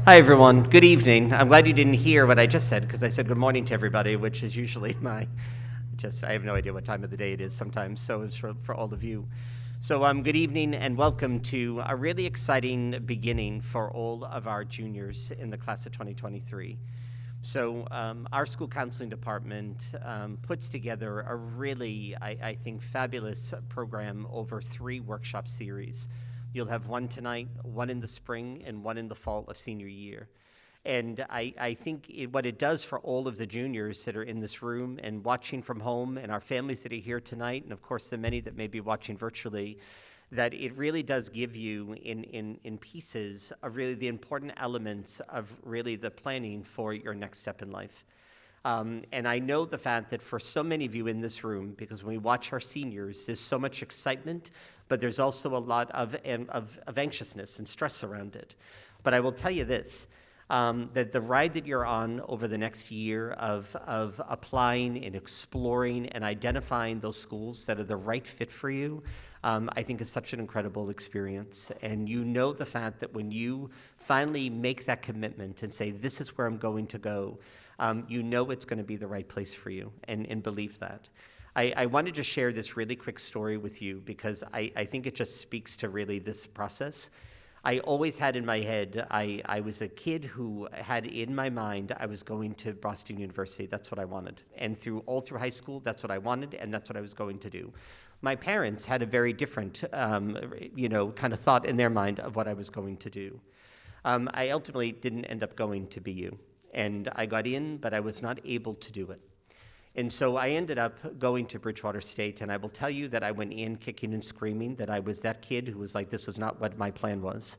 Hi, everyone. Good evening. I'm glad you didn't hear what I just said because I said good morning to everybody, which is usually I have no idea what time of the day it is sometimes, so it's for all of you. So, good evening and welcome to a really exciting beginning for all of our juniors in the class of 2023. So, our school counseling department puts together a really, I think, fabulous program over 3 workshop series. You'll have one tonight, one in the spring, and one in the fall of senior year. And I think what it does for all of the juniors that are in this room and watching from home, and our families that are here tonight, and of course the many that may be watching virtually, that it really does give you in pieces of really the important elements of really the planning for your next step in life. And I know the fact that for so many of you in this room, because when we watch our seniors, there's so much excitement, but there's also a lot of anxiousness and stress around it. But I will tell you this, that the ride that you're on over the next year of applying and exploring and identifying those schools that are the right fit for you, I think is such an incredible experience. And you know the fact that when you finally make that commitment and say, this is where I'm going to go, you know it's going to be the right place for you, and believe that. I wanted to share this really quick story with you because I think it just speaks to really this process. I always had in my head, I was a kid who had in my mind I was going to Boston University. That's what I wanted. And all through high school, that's what I wanted, and that's what I was going to do. My parents had a very different, kind of thought in their mind of what I was going to do. I ultimately didn't end up going to BU. And I got in, but I was not able to do it. And so I ended up going to Bridgewater State, and I will tell you that I went in kicking and screaming, that I was that kid who was like, this is not what my plan was.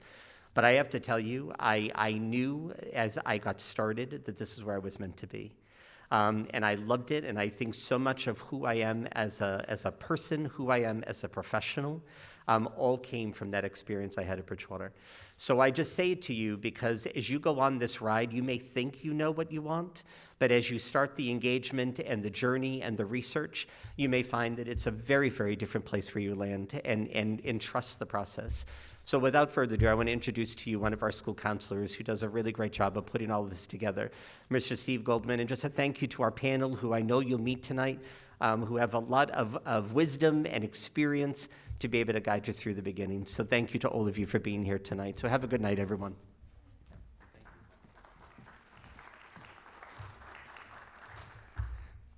But I have to tell you, I knew as I got started that this is where I was meant to be. And I loved it, and I think so much of who I am as a person, who I am as a professional, all came from that experience I had at Bridgewater. So I just say it to you because as you go on this ride, you may think you know what you want, but as you start the engagement and the journey and the research, you may find that it's a very, very different place where you land, and trust the process. So without further ado, I want to introduce to you one of our school counselors who does a really great job of putting all of this together, Mr. Steve Goldman, and just a thank you to our panel, who I know you'll meet tonight, who have a lot of wisdom and experience to be able to guide you through the beginning. So thank you to all of you for being here tonight. So have a good night, everyone.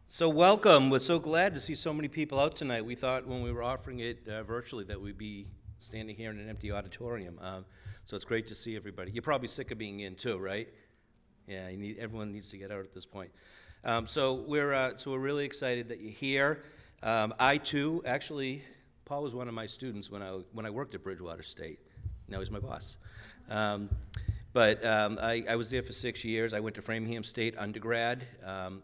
So welcome. We're so glad to see so many people out tonight. We thought when we were offering it virtually that we'd be standing here in an empty auditorium. So it's great to see everybody. You're probably sick of being in too, right? Yeah, everyone needs to get out at this point. So we're really excited that you're here. I too, actually, Paul was one of my students when I worked at Bridgewater State. Now he's my boss. But I was there for 6 years. I went to Framingham State undergrad,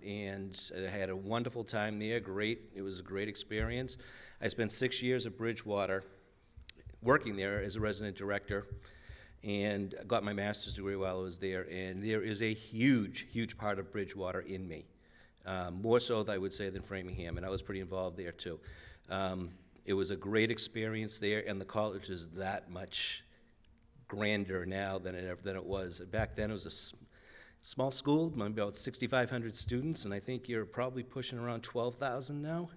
and I had a wonderful time there. It was a great experience. I spent 6 years at Bridgewater, working there as a resident director, and got my master's degree while I was there. And there is a huge, huge part of Bridgewater in me, more so, I would say, than Framingham, and I was pretty involved there too. It was a great experience there, and the college is that much grander now than it was. Back then, it was a small school, maybe about 6,500 students, and I think you're probably pushing around 12,000 now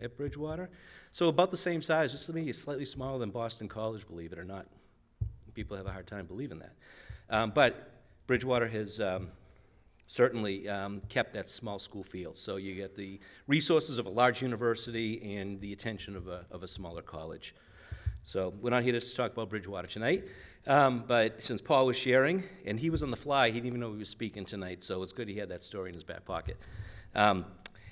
at Bridgewater. So about the same size, just maybe slightly smaller than Boston College, believe it or not. People have a hard time believing that. But Bridgewater has certainly kept that small school feel. So you get the resources of a large university and the attention of a smaller college. So we're not here to talk about Bridgewater tonight, but since Paul was sharing, and he was on the fly, he didn't even know he was speaking tonight, so it's good he had that story in his back pocket.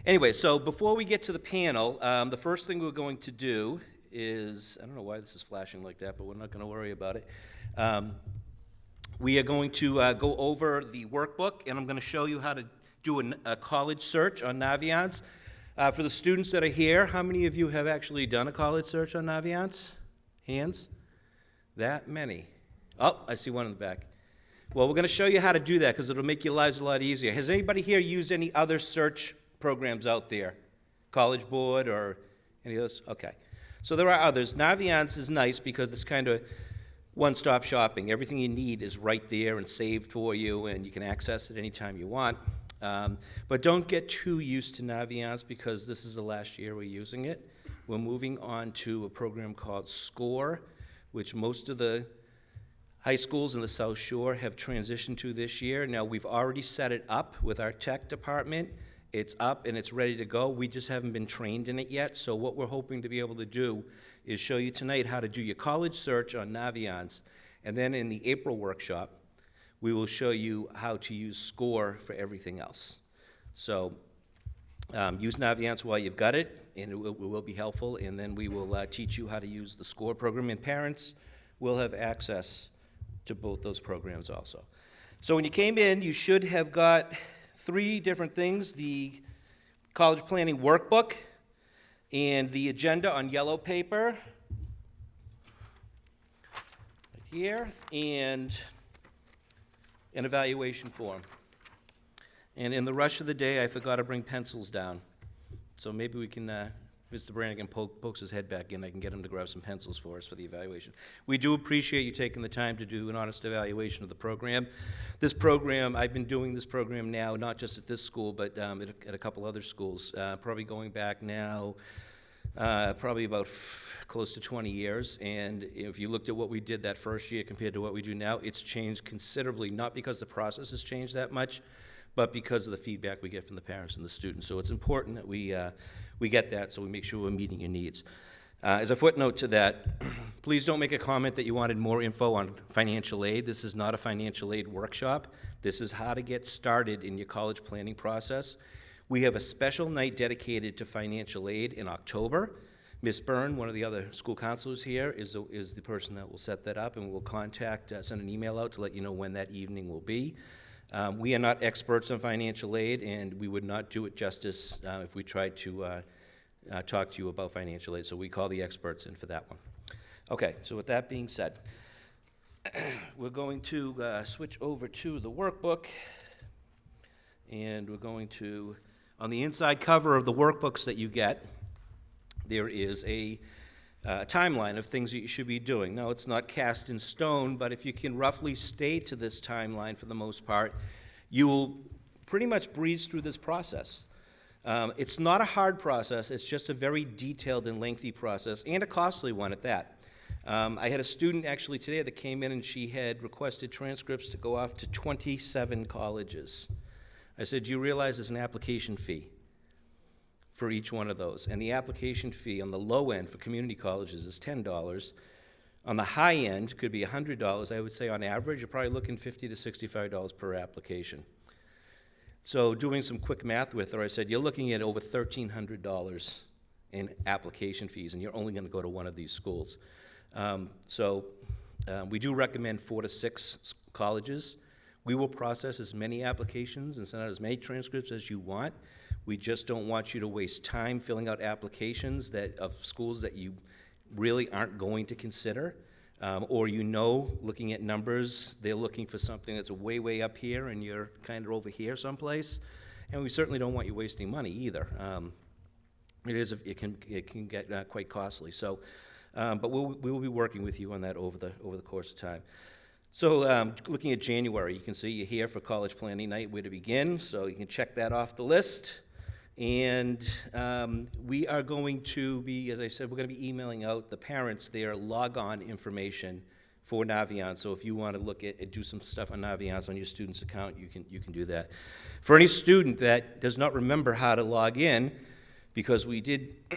Anyway, so before we get to the panel, the first thing we're going to do is, I don't know why this is flashing like that, but we're not going to worry about it. We are going to go over the workbook, and I'm going to show you how to do a college search on Naviance. For the students that are here, how many of you have actually done a college search on Naviance? Hands? That many. Oh, I see one in the back. Well, we're going to show you how to do that because it'll make your lives a lot easier. Has anybody here used any other search programs out there? College Board or any of those? Okay. So there are others. Naviance is nice because it's kind of one-stop shopping. Everything you need is right there and saved for you, and you can access it anytime you want. But don't get too used to Naviance because this is the last year we're using it. We're moving on to a program called SCORE, which most of the high schools in the South Shore have transitioned to this year. Now, we've already set it up with our tech department. It's up and it's ready to go. We just haven't been trained in it yet. So what we're hoping to be able to do is show you tonight how to do your college search on Naviance. And then in the April workshop, we will show you how to use SCORE for everything else. So use Naviance while you've got it, and it will be helpful. And then we will teach you how to use the SCORE program. And parents will have access to both those programs also. So when you came in, you should have got 3 different things: the college planning workbook and the agenda on yellow paper right here, and an evaluation form. And in the rush of the day, I forgot to bring pencils down. So maybe we can, Mr. Brannigan pokes his head back in, I can get him to grab some pencils for us for the evaluation. We do appreciate you taking the time to do an honest evaluation of the program. This program, I've been doing this program now, not just at this school, but at a couple other schools, probably going back now, probably about close to 20 years. And if you looked at what we did that first year compared to what we do now, it's changed considerably, not because the process has changed that much, but because of the feedback we get from the parents and the students. So it's important that we get that, so we make sure we're meeting your needs. As a footnote to that, please don't make a comment that you wanted more info on financial aid. This is not a financial aid workshop. This is how to get started in your college planning process. We have a special night dedicated to financial aid in October. Ms. Byrne, one of the other school counselors here, is the person that will set that up, and we'll send an email out to let you know when that evening will be. We are not experts on financial aid, and we would not do it justice if we tried to talk to you about financial aid, so we call the experts in for that one. Okay, so with that being said, we're going to switch over to the workbook, and we're going to, on the inside cover of the workbooks that you get, there is a timeline of things that you should be doing. Now, it's not cast in stone, but if you can roughly stay to this timeline for the most part, you will pretty much breeze through this process. It's not a hard process, it's just a very detailed and lengthy process, and a costly one at that. I had a student actually today that came in and she had requested transcripts to go off to 27 colleges. I said, do you realize there's an application fee for each one of those? And the application fee on the low end for community colleges is $10. On the high end, could be $100. I would say on average, you're probably looking $50 to $65 per application. So doing some quick math with her, I said, you're looking at over $1,300 in application fees, and you're only going to go to one of these schools. We do recommend 4 to 6 colleges. We will process as many applications and send out as many transcripts as you want. We just don't want you to waste time filling out applications of schools that you really aren't going to consider, or looking at numbers, they're looking for something that's way, way up here and you're kind of over here someplace. And we certainly don't want you wasting money either. It can get quite costly. So, but we'll be working with you on that over the course of time. So looking at January, you can see you're here for College Planning Night, where to begin, so you can check that off the list. And we are going to be, as I said, we're going to be emailing out the parents their log-on information for Naviance. So if you want to look at do some stuff on Naviance on your student's account, you can do that. For any student that does not remember how to log in, because we did,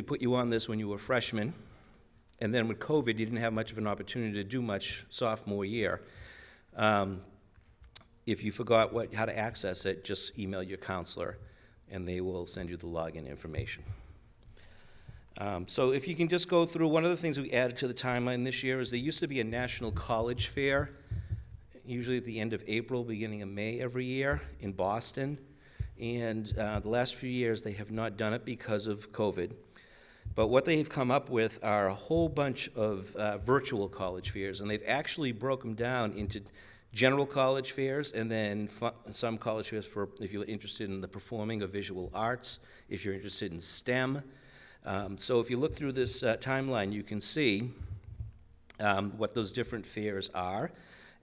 put you on this when you were freshmen, and then with COVID, you didn't have much of an opportunity to do much sophomore year. If you forgot how to access it, just email your counselor, and they will send you the login information. So if you can just go through, one of the things we added to the timeline this year is there used to be a national college fair, usually at the end of April, beginning of May every year in Boston. And the last few years, they have not done it because of COVID. But what they've come up with are a whole bunch of virtual college fairs, and they've actually broken them down into general college fairs, and then some college fairs for if you're interested in the performing or visual arts, if you're interested in STEM. So if you look through this timeline, you can see what those different fairs are.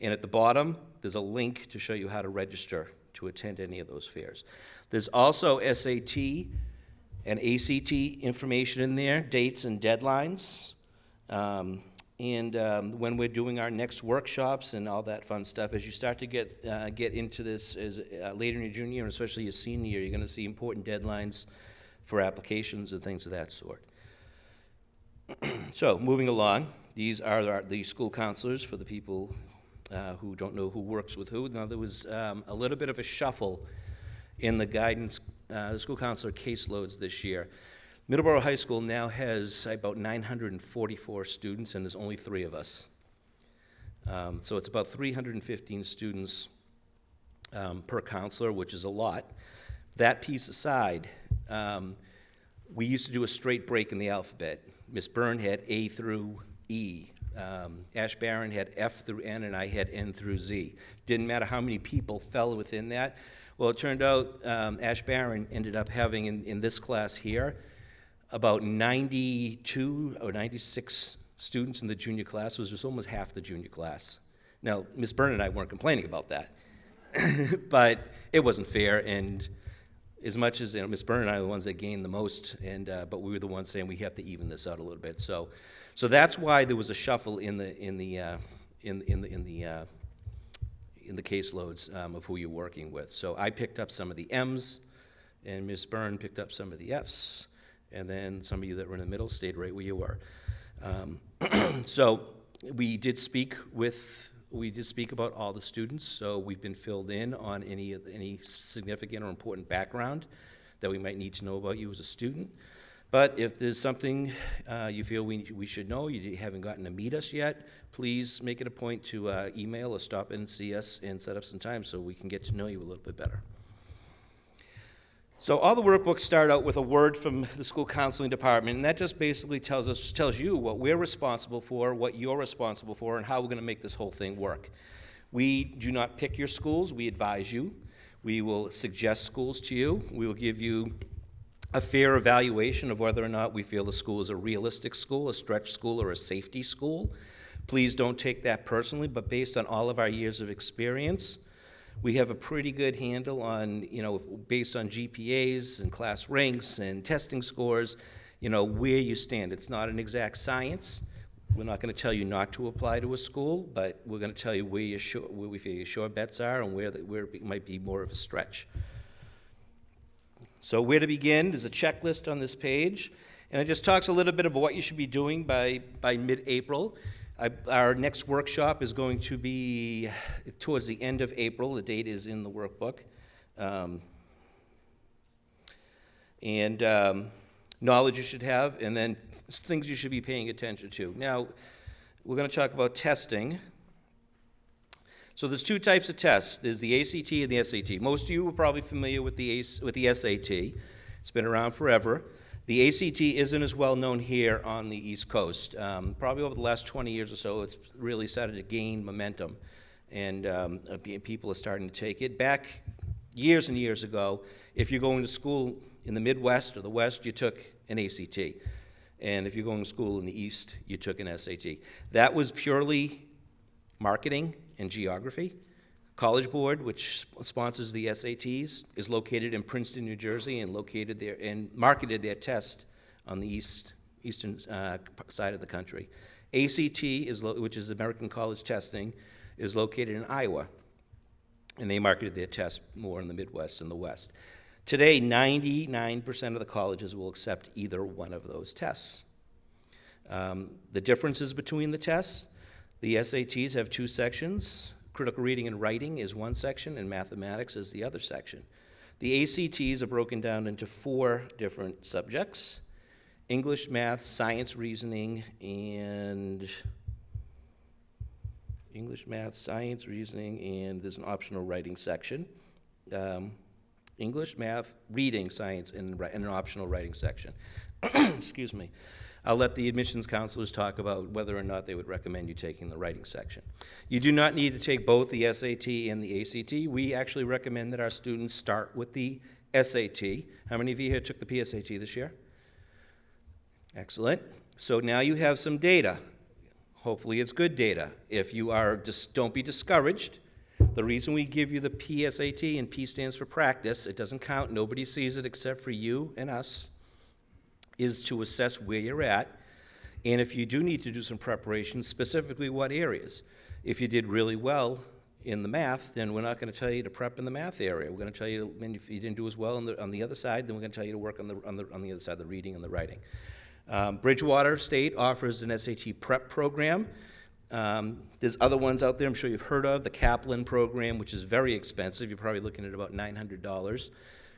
And at the bottom, there's a link to show you how to register to attend any of those fairs. There's also SAT and ACT information in there, dates and deadlines. When we're doing our next workshops and all that fun stuff, as you start to get into this as later in your junior year, and especially your senior year, you're going to see important deadlines for applications and things of that sort. So, moving along, these are the school counselors for the people who don't know who works with who. Now, there was a little bit of a shuffle in the guidance, the school counselor caseloads this year. Middleborough High School now has about 944 students, and there's only 3 of us. So it's about 315 students per counselor, which is a lot. That piece aside, we used to do a straight break in the alphabet. Miss Byrne had A through E. Ash Barron had F through N, and I had N through Z. Didn't matter how many people fell within that. Well, it turned out Ash Barron ended up having, in this class here, about 92 or 96 students in the junior class. It was just almost half the junior class. Now, Miss Byrne and I weren't complaining about that, but it wasn't fair, and as much as Miss Byrne and I are the ones that gained the most, but we were the ones saying we have to even this out a little bit. So that's why there was a shuffle in the caseloads of who you're working with. So I picked up some of the M's, and Miss Byrne picked up some of the F's, and then some of you that were in the middle stayed right where you were. So we did speak about all the students. So we've been filled in on any significant or important background that we might need to know about you as a student. But if there's something you feel we should know, you haven't gotten to meet us yet, please make it a point to email or stop in and see us and set up some time so we can get to know you a little bit better. So all the workbooks start out with a word from the school counseling department, and that just basically tells you what we're responsible for, what you're responsible for, and how we're going to make this whole thing work. We do not pick your schools. We advise you. We will suggest schools to you. We will give you a fair evaluation of whether or not we feel the school is a realistic school, a stretch school, or a safety school. Please don't take that personally, but based on all of our years of experience, we have a pretty good handle on, based on GPAs and class ranks and testing scores, where you stand. It's not an exact science. We're not going to tell you not to apply to a school, but we're going to tell you where we feel your sure bets are and where it might be more of a stretch. So where to begin? There's a checklist on this page, and it just talks a little bit about what you should be doing by mid-April. Our next workshop is going to be towards the end of April. The date is in the workbook. Knowledge you should have, and then things you should be paying attention to. Now, we're going to talk about testing. So there's 2 types of tests. There's the ACT and the SAT. Most of you are probably familiar with the SAT. It's been around forever. The ACT isn't as well known here on the East Coast. Probably over the last 20 years or so, it's really started to gain momentum, and people are starting to take it. Back years and years ago, if you're going to school in the Midwest or the West, you took an ACT. And if you're going to school in the East, you took an SAT. That was purely marketing and geography. College Board, which sponsors the SATs, is located in Princeton, New Jersey, and located there and marketed their test on the eastern side of the country. ACT, which is American College Testing, is located in Iowa, and they marketed their test more in the Midwest and the West. Today, 99% of the colleges will accept either one of those tests. The differences between the tests: the SATs have 2 sections. Critical reading and writing is one section, and mathematics is the other section. The ACTs are broken down into 4 different subjects: English, math, science, reasoning, and there's an optional writing section. English, math, reading, science, and an optional writing section. Excuse me. I'll let the admissions counselors talk about whether or not they would recommend you taking the writing section. You do not need to take both the SAT and the ACT. We actually recommend that our students start with the SAT. How many of you here took the PSAT this year? Excellent. So now you have some data. Hopefully it's good data. If you are, just don't be discouraged. The reason we give you the PSAT, and P stands for practice, it doesn't count, nobody sees it except for you and us, is to assess where you're at, and if you do need to do some preparation, specifically what areas. If you did really well in the math, then we're not going to tell you to prep in the math area. We're going to tell you, and if you didn't do as well on the other side, then we're going to tell you to work on the other side, the reading and the writing. Bridgewater State offers an SAT prep program. There's other ones out there I'm sure you've heard of. The Kaplan program, which is very expensive. You're probably looking at about $900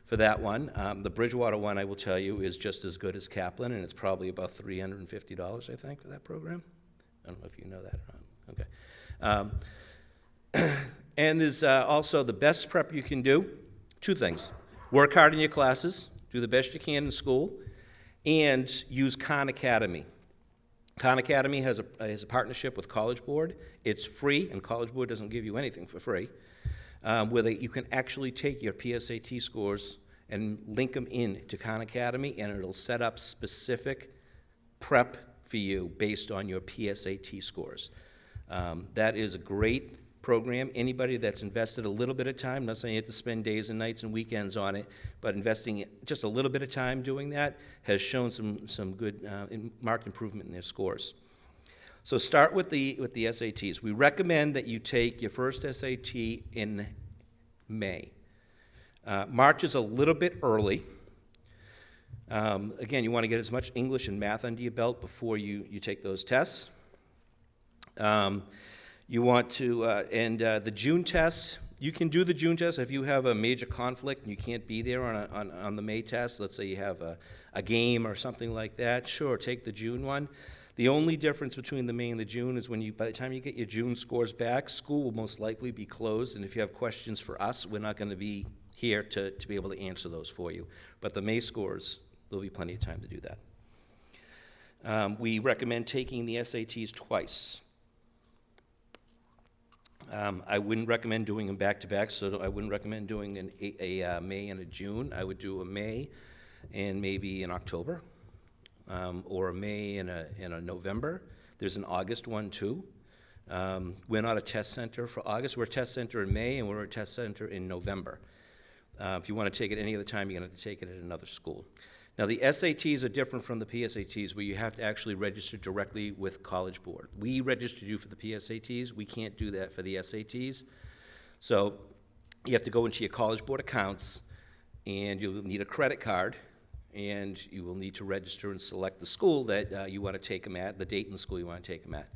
for that one. The Bridgewater one, I will tell you, is just as good as Kaplan, and it's probably about $350, I think, for that program. I don't know if you know that or not. Okay. And there's also the best prep you can do. Two things. Work hard in your classes. Do the best you can in school. And use Khan Academy. Khan Academy has a partnership with College Board. It's free, and College Board doesn't give you anything for free, where you can actually take your PSAT scores and link them in to Khan Academy, and it'll set up specific prep for you based on your PSAT scores. That is a great program. Anybody that's invested a little bit of time, I'm not saying you have to spend days and nights and weekends on it, but investing just a little bit of time doing that has shown some good marked improvement in their scores. So start with the SATs. We recommend that you take your first SAT in May. March is a little bit early. Again, you want to get as much English and math under your belt before you take those tests. You want to, and the June test, you can do the June test if you have a major conflict and you can't be there on the May test. Let's say you have a game or something like that. Sure, take the June one. The only difference between the May and the June is by the time you get your June scores back, school will most likely be closed, and if you have questions for us, we're not going to be here to be able to answer those for you. But the May scores, there'll be plenty of time to do that. We recommend taking the SATs twice. I wouldn't recommend doing them back-to-back, so I wouldn't recommend doing a May and a June. I would do a May and maybe an October, or a May and a November. There's an August one, too. We're not a test center for August. We're a test center in May, and we're a test center in November. If you want to take it any other time, you're going to have to take it at another school. Now, the SATs are different from the PSATs, where you have to actually register directly with College Board. We registered you for the PSATs. We can't do that for the SATs. So you have to go into your College Board accounts, and you'll need a credit card, and you will need to register and select the school that you want to take them at, the date and the school you want to take them at.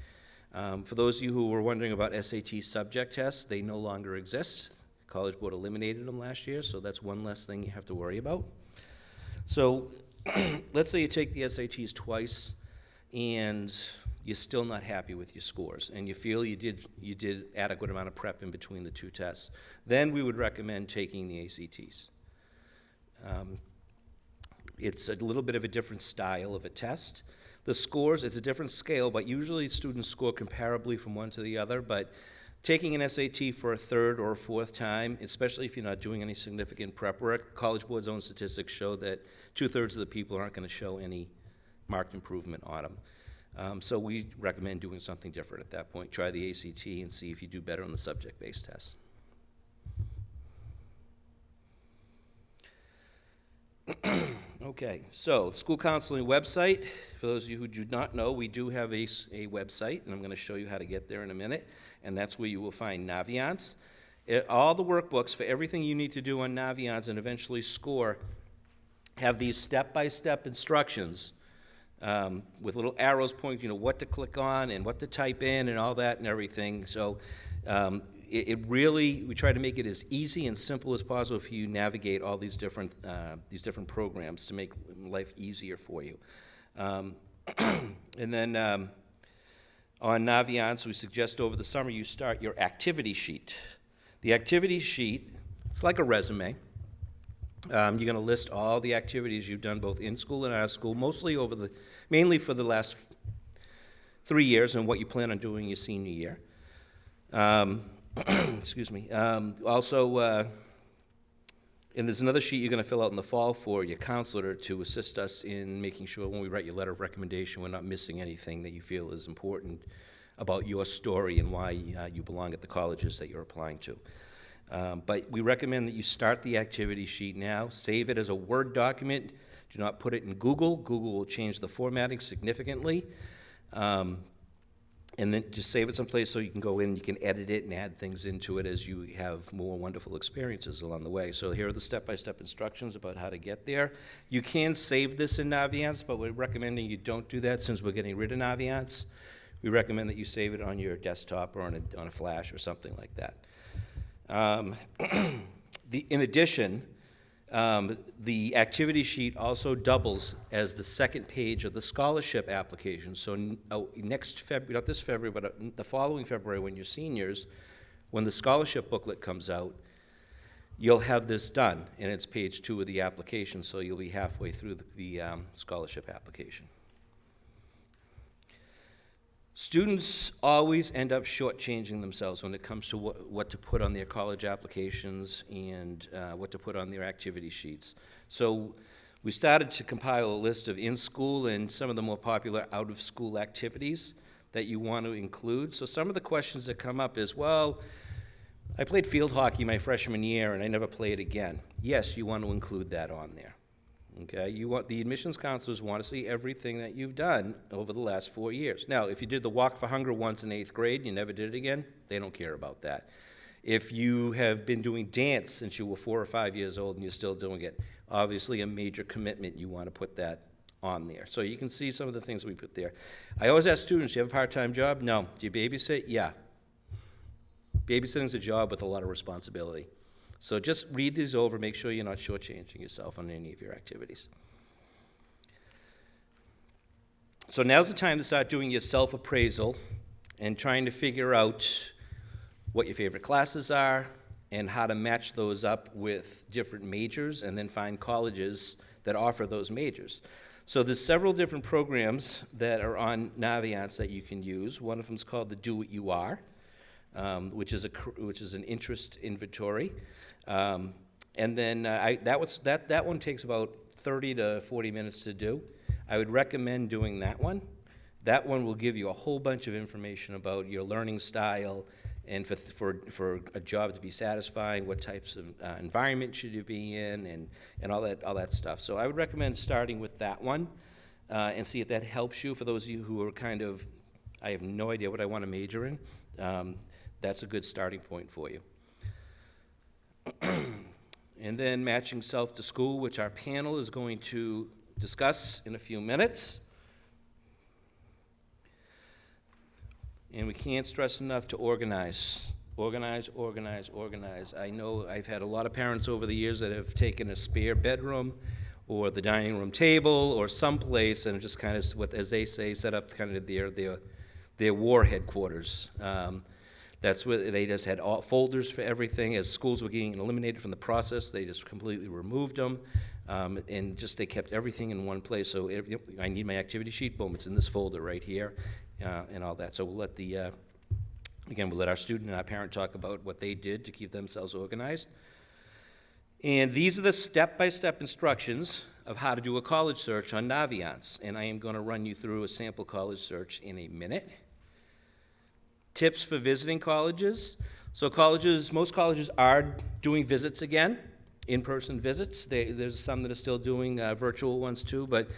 For those of you who were wondering about SAT subject tests, they no longer exist. College Board eliminated them last year, so that's one less thing you have to worry about. So let's say you take the SATs twice and you're still not happy with your scores and you feel you did adequate amount of prep in between the two tests. Then we would recommend taking the ACTs. It's a little bit of a different style of a test. The scores, it's a different scale, but usually students score comparably from one to the other, but taking an SAT for a third or a fourth time, especially if you're not doing any significant prep work, College Board's own statistics show that 2/3 of the people aren't going to show any marked improvement on them. So we recommend doing something different at that point. Try the ACT and see if you do better on the subject-based test. Okay, so school counseling website. For those of you who do not know, we do have a website, and I'm going to show you how to get there in a minute, and that's where you will find Naviance. All the workbooks for everything you need to do on Naviance and eventually score have these step-by-step instructions with little arrows pointing, what to click on and what to type in and all that and everything. So we try to make it as easy and simple as possible for you to navigate all these different programs to make life easier for you. And then on Naviance, we suggest over the summer you start your activity sheet. The activity sheet, it's like a resume. You're going to list all the activities you've done both in school and out of school, mainly for the last 3 years and what you plan on doing your senior year. Excuse me. And there's another sheet you're going to fill out in the fall for your counselor to assist us in making sure when we write your letter of recommendation we're not missing anything that you feel is important about your story and why you belong at the colleges that you're applying to. But we recommend that you start the activity sheet now, save it as a Word document. Do not put it in Google. Google will change the formatting significantly. And then just save it someplace so you can go in, you can edit it and add things into it as you have more wonderful experiences along the way. So here are the step-by-step instructions about how to get there. You can save this in Naviance, but we're recommending you don't do that since we're getting rid of Naviance. We recommend that you save it on your desktop or on a flash or something like that. In addition, the activity sheet also doubles as the second page of the scholarship application. So next February, not this February, but the following February when you're seniors, when the scholarship booklet comes out, you'll have this done, and it's page 2 of the application, so you'll be halfway through the scholarship application. Students always end up shortchanging themselves when it comes to what to put on their college applications and what to put on their activity sheets. So we started to compile a list of in-school and some of the more popular out-of-school activities that you want to include. So some of the questions that come up is, well, I played field hockey my freshman year and I never played again. Yes, you want to include that on there. Okay, the admissions counselors want to see everything that you've done over the last 4 years. Now, if you did the Walk for Hunger once in 8th grade and you never did it again, they don't care about that. If you have been doing dance since you were 4 or 5 years old and you're still doing it, obviously a major commitment, you want to put that on there. So you can see some of the things we put there. I always ask students, do you have a part-time job? No. Do you babysit? Yeah. Babysitting's a job with a lot of responsibility. So just read these over, make sure you're not shortchanging yourself on any of your activities. So now's the time to start doing your self-appraisal and trying to figure out what your favorite classes are and how to match those up with different majors and then find colleges that offer those majors. So there's several different programs that are on Naviance that you can use. One of them is called the Do What You Are, which is an interest inventory. And then that one takes about 30 to 40 minutes to do. I would recommend doing that one. That one will give you a whole bunch of information about your learning style and for a job to be satisfying, what types of environment should you be in, and all that stuff. So I would recommend starting with that one and see if that helps you. For those of you who are kind of, I have no idea what I want to major in, that's a good starting point for you. And then matching self to school, which our panel is going to discuss in a few minutes. And we can't stress enough to organize. Organize, organize, organize. I know I've had a lot of parents over the years that have taken a spare bedroom or the dining room table or someplace and just kind of, as they say, set up kind of their war headquarters. That's where they just had all folders for everything. As schools were getting eliminated from the process, they just completely removed them, and just they kept everything in one place. So I need my activity sheet, boom, it's in this folder right here, and all that. So we'll let we'll let our student and our parent talk about what they did to keep themselves organized. And these are the step-by-step instructions of how to do a college search on Naviance. And I am going to run you through a sample college search in a minute. Tips for visiting colleges. So most colleges are doing visits again, in-person visits. There's some that are still doing virtual ones too, but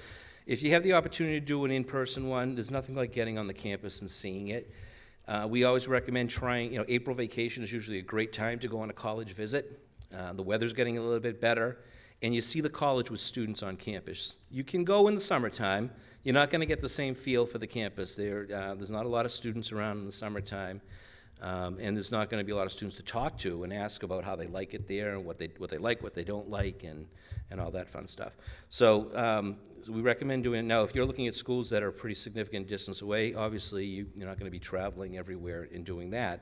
if you have the opportunity to do an in-person one, there's nothing like getting on the campus and seeing it. We always recommend trying, April vacation is usually a great time to go on a college visit. The weather's getting a little bit better, and you see the college with students on campus. You can go in the summertime. You're not going to get the same feel for the campus. There's not a lot of students around in the summertime, and there's not going to be a lot of students to talk to and ask about how they like it there and what they like, what they don't like, and all that fun stuff. So we recommend doing it. Now, if you're looking at schools that are a pretty significant distance away, obviously you're not going to be traveling everywhere and doing that.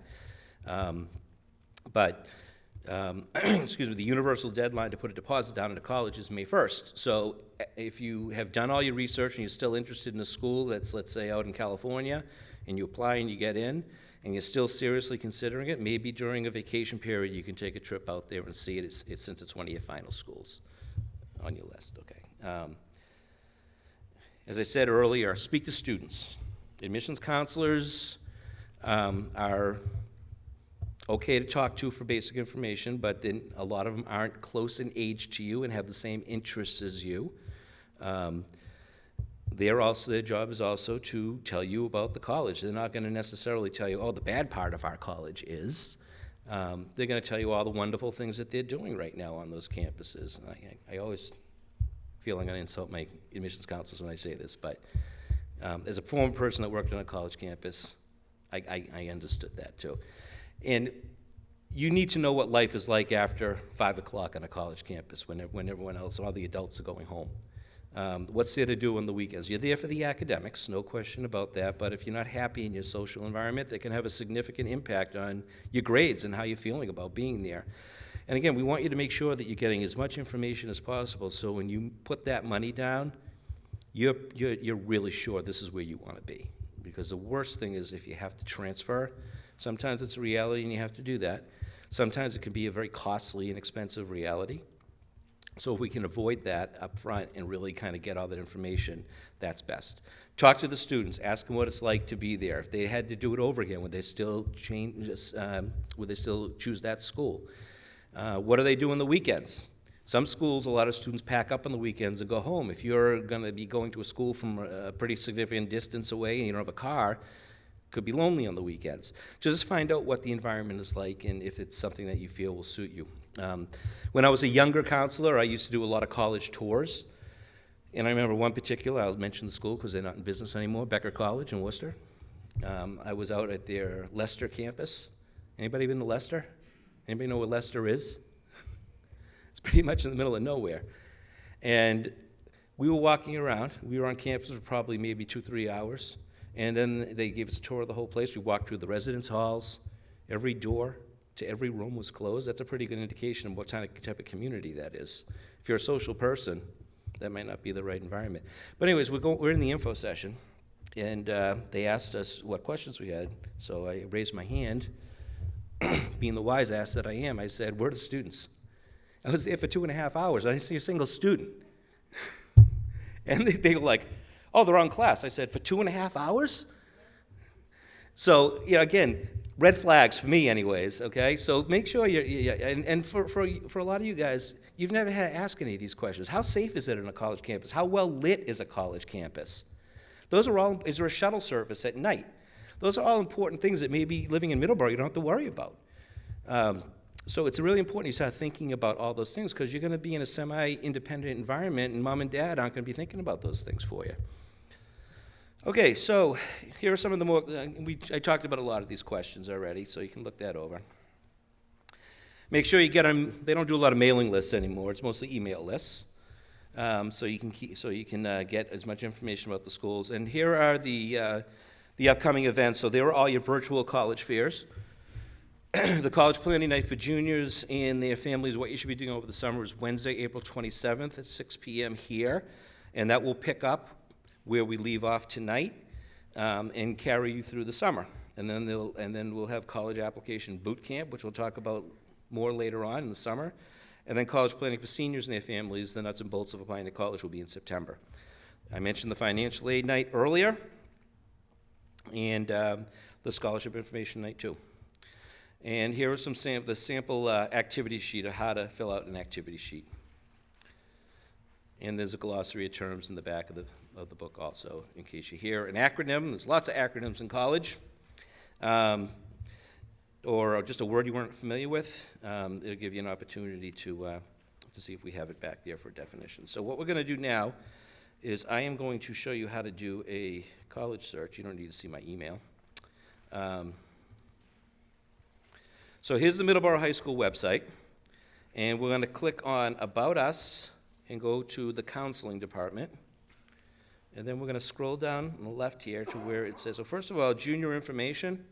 Excuse me, the universal deadline to put a deposit down into college is May 1st. So if you have done all your research and you're still interested in a school that's, let's say, out in California, and you apply and you get in, and you're still seriously considering it, maybe during a vacation period you can take a trip out there and see it, since it's one of your final schools on your list, okay? As I said earlier, speak to students. Admissions counselors are okay to talk to for basic information, but then a lot of them aren't close in age to you and have the same interests as you. Their job is also to tell you about the college. They're not going to necessarily tell you, oh, the bad part of our college is. They're going to tell you all the wonderful things that they're doing right now on those campuses. And I always feel I'm going to insult my admissions counselors when I say this, but as a former person that worked on a college campus, I understood that too. And you need to know what life is like after 5 o'clock on a college campus when everyone else, all the adults are going home. What's there to do on the weekends? You're there for the academics, no question about that, but if you're not happy in your social environment, that can have a significant impact on your grades and how you're feeling about being there. And again, we want you to make sure that you're getting as much information as possible, so when you put that money down, you're really sure this is where you want to be. Because the worst thing is if you have to transfer. Sometimes it's a reality and you have to do that. Sometimes it can be a very costly and expensive reality. So if we can avoid that up front and really kind of get all that information, that's best. Talk to the students. Ask them what it's like to be there. If they had to do it over again, would they still choose that school? What do they do on the weekends? Some schools, a lot of students pack up on the weekends and go home. If you're going to be going to a school from a pretty significant distance away and you don't have a car, it could be lonely on the weekends. Just find out what the environment is like and if it's something that you feel will suit you. When I was a younger counselor, I used to do a lot of college tours. And I remember one particular, I'll mention the school because they're not in business anymore, Becker College in Worcester. I was out at their Leicester campus. Anybody been to Leicester? Anybody know where Leicester is? It's pretty much in the middle of nowhere. And we were walking around. We were on campus for probably maybe 2-3 hours. And then they gave us a tour of the whole place. We walked through the residence halls. Every door to every room was closed. That's a pretty good indication of what type of community that is. If you're a social person, that might not be the right environment. But anyways, we're in the info session. And they asked us what questions we had. So I raised my hand. Being the wise ass that I am, I said, where are the students? I was there for 2.5 hours. I didn't see a single student. And they were like, oh, they're on class. I said, for 2.5 hours? So, again, red flags for me anyways, okay? So make sure and for a lot of you guys, you've never had to ask any of these questions. How safe is it on a college campus? How well lit is a college campus? Those are all, is there a shuttle service at night? Those are all important things that maybe living in Middleborough you don't have to worry about. So it's really important you start thinking about all those things because you're going to be in a semi-independent environment and mom and dad aren't going to be thinking about those things for you. Okay, so here are some of the more, I talked about a lot of these questions already, so you can look that over. Make sure you get them, they don't do a lot of mailing lists anymore, it's mostly email lists. So you can get as much information about the schools. And here are the upcoming events. So there are all your virtual college fairs. The college planning night for juniors and their families, what you should be doing over the summer is Wednesday, April 27th at 6 p.m. here. And that will pick up where we leave off tonight and carry you through the summer. And then we'll have college application boot camp, which we'll talk about more later on in the summer. And then college planning for seniors and their families, the nuts and bolts of applying to college will be in September. I mentioned the financial aid night earlier, and the scholarship information night too. And here are some the sample activity sheet of how to fill out an activity sheet. And there's a glossary of terms in the back of the book also, in case you hear an acronym. There's lots of acronyms in college. Or just a word you weren't familiar with, it'll give you an opportunity to see if we have it back there for definition. So what we're going to do now is I am going to show you how to do a college search. You don't need to see my email. So here's the Middleborough High School website, and we're going to click on About Us and go to the Counseling Department. And then we're going to scroll down on the left here to where it says, so first of all, junior information.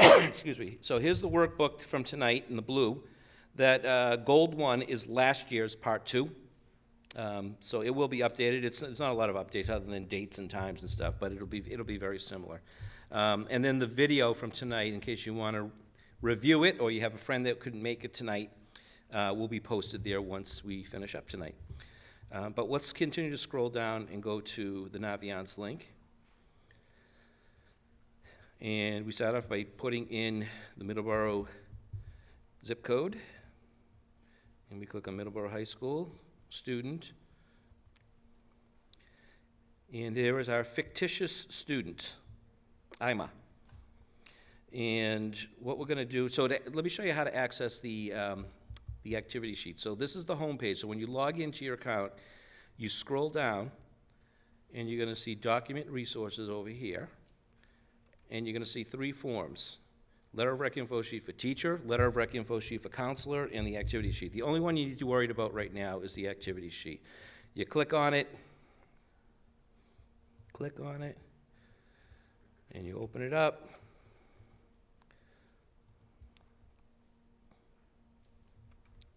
Excuse me. So here's the workbook from tonight in the blue. That gold one is last year's part 2. So it will be updated. It's not a lot of updates other than dates and times and stuff, but it'll be very similar. And then the video from tonight, in case you want to review it or you have a friend that couldn't make it tonight, will be posted there once we finish up tonight. But let's continue to scroll down and go to the Naviance link. And we start off by putting in the Middleborough zip code. And we click on Middleborough High School, student. And there is our fictitious student, Ima. And what we're going to do, let me show you how to access the activity sheet. So this is the home page. So when you log into your account, you scroll down, and you're going to see document resources over here. And you're going to see 3 forms: letter of rec info sheet for teacher, letter of rec info sheet for counselor, and the activity sheet. The only one you need to worry about right now is the activity sheet. You click on it, and you open it up.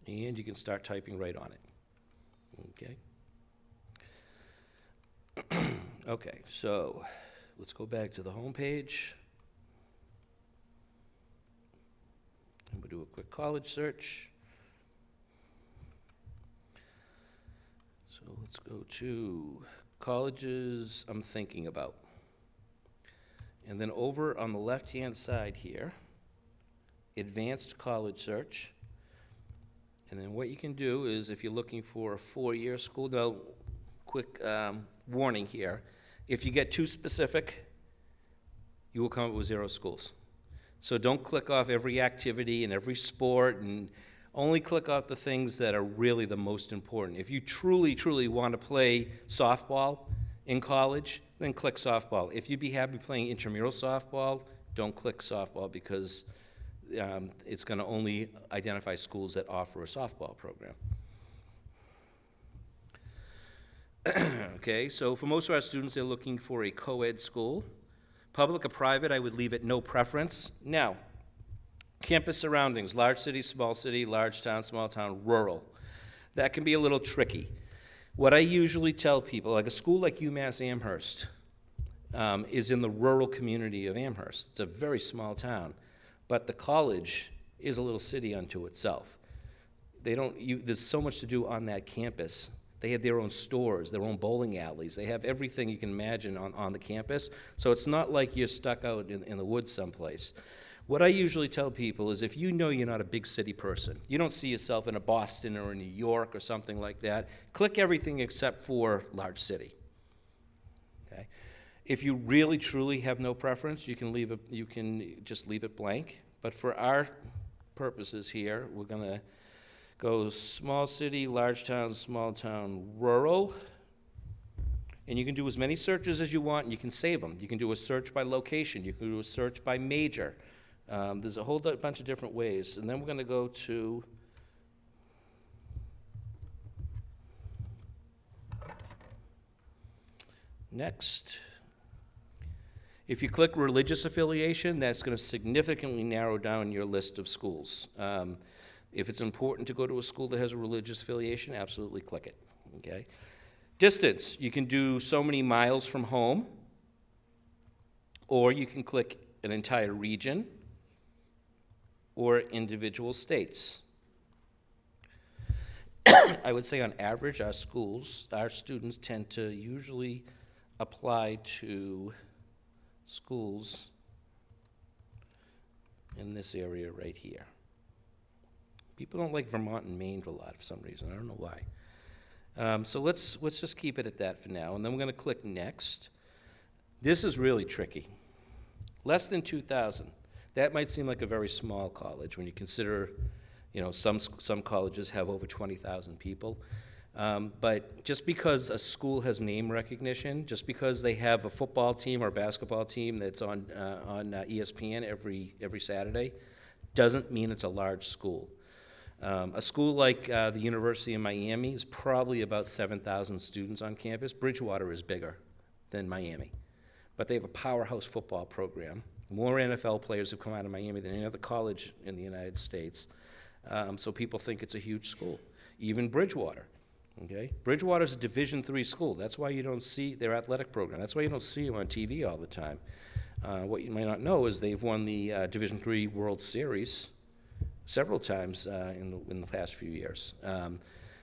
And you can start typing right on it. Okay. Okay, so let's go back to the home page. And we'll do a quick college search. So let's go to colleges I'm thinking about. And then over on the left-hand side here, advanced college search. And then what you can do is, if you're looking for a 4-year school, now, quick warning here, if you get too specific, you will come up with 0 schools. So don't click off every activity and every sport, and only click off the things that are really the most important. If you truly, truly want to play softball in college, then click softball. If you'd be happy playing intramural softball, don't click softball, because it's going to only identify schools that offer a softball program. Okay, so for most of our students, they're looking for a co-ed school. Public or private, I would leave it no preference. Now, campus surroundings: large city, large town, small town, rural. That can be a little tricky. What I usually tell people, like a school like UMass Amherst is in the rural community of Amherst. It's a very small town. But the college is a little city unto itself. There's so much to do on that campus. They have their own stores, their own bowling alleys. They have everything you can imagine on the campus. So it's not like you're stuck out in the woods someplace. What I usually tell people is, if you know you're not a big city person, you don't see yourself in a Boston or a New York or something like that, click everything except for large city. Okay? If you really, truly have no preference, you can just leave it blank. But for our purposes here, we're going to go small city, large town, small town, rural. And you can do as many searches as you want, and you can save them. You can do a search by location. You can do a search by major. There's a whole bunch of different ways. And then we're going to go to next. If you click religious affiliation, that's going to significantly narrow down your list of schools. If it's important to go to a school that has a religious affiliation, absolutely click it. Okay. Distance, you can do so many miles from home, or you can click an entire region or individual states. I would say on average, our students tend to usually apply to schools in this area right here. People don't like Vermont and Maine a lot for some reason. I don't know why. So let's just keep it at that for now, and then we're going to click next. This is really tricky. Less than 2,000. That might seem like a very small college when you consider, some colleges have over 20,000 people. But just because a school has name recognition, just because they have a football team or a basketball team that's on ESPN every Saturday, doesn't mean it's a large school. A school like the University of Miami is probably about 7,000 students on campus. Bridgewater is bigger than Miami, but they have a powerhouse football program. More NFL players have come out of Miami than any other college in the United States. So people think it's a huge school. Even Bridgewater. Okay? Bridgewater is a Division III school. That's why you don't see their athletic program. That's why you don't see them on TV all the time. What you might not know is they've won the Division III World Series several times in the past few years.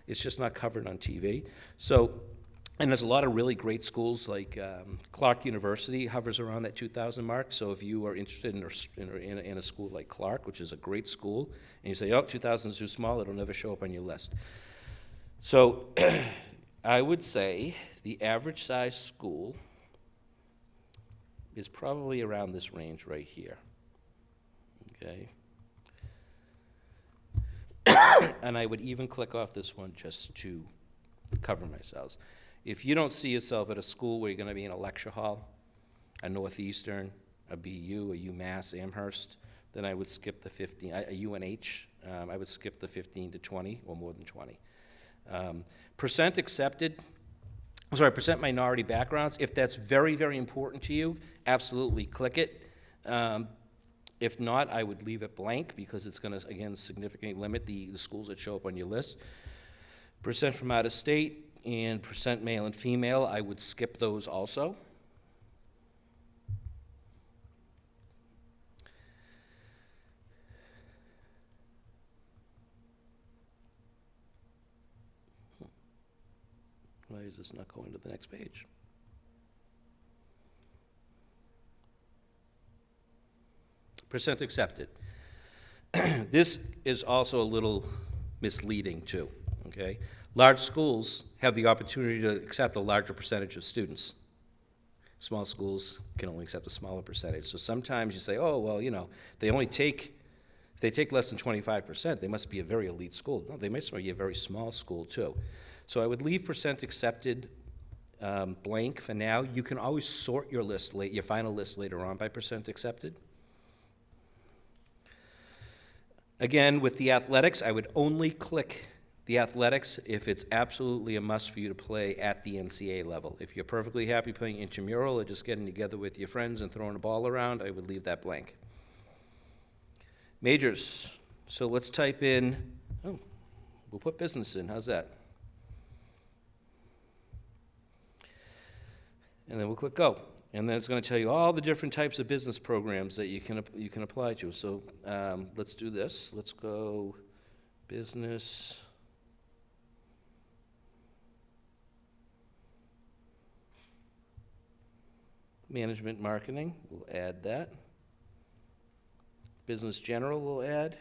It's just not covered on TV. So, and there's a lot of really great schools, like Clark University hovers around that 2,000 mark. So if you are interested in a school like Clark, which is a great school, and you say, oh, 2,000 is too small, it'll never show up on your list. So I would say the average size school is probably around this range right here, okay? And I would even click off this one just to cover myself. If you don't see yourself at a school where you're going to be in a lecture hall, a Northeastern, a BU, a UMass, Amherst, then I would skip the 15, a UNH, I would skip the 15 to 20 or more than 20. Percent accepted, percent minority backgrounds, if that's very, very important to you, absolutely click it. If not, I would leave it blank because it's going to, again, significantly limit the schools that show up on your list. Percent from out of state and percent male and female, I would skip those also. Why is this not going to the next page? Percent accepted. This is also a little misleading too, okay? Large schools have the opportunity to accept a larger percentage of students. Small schools can only accept a smaller percentage. So sometimes you say, oh, well, you know, if they take less than 25%, they must be a very elite school. No, they must be a very small school too. So I would leave percent accepted blank for now. You can always sort your list, your final list later on by percent accepted. Again, with the athletics, I would only click the athletics if it's absolutely a must for you to play at the NCAA level. If you're perfectly happy playing intramural or just getting together with your friends and throwing a ball around, I would leave that blank. Majors. So let's type in, oh, we'll put business in. How's that? And then we'll click go. And then it's going to tell you all the different types of business programs that you can apply to. So let's do this. Let's go business. Management marketing, we'll add that. Business general, we'll add.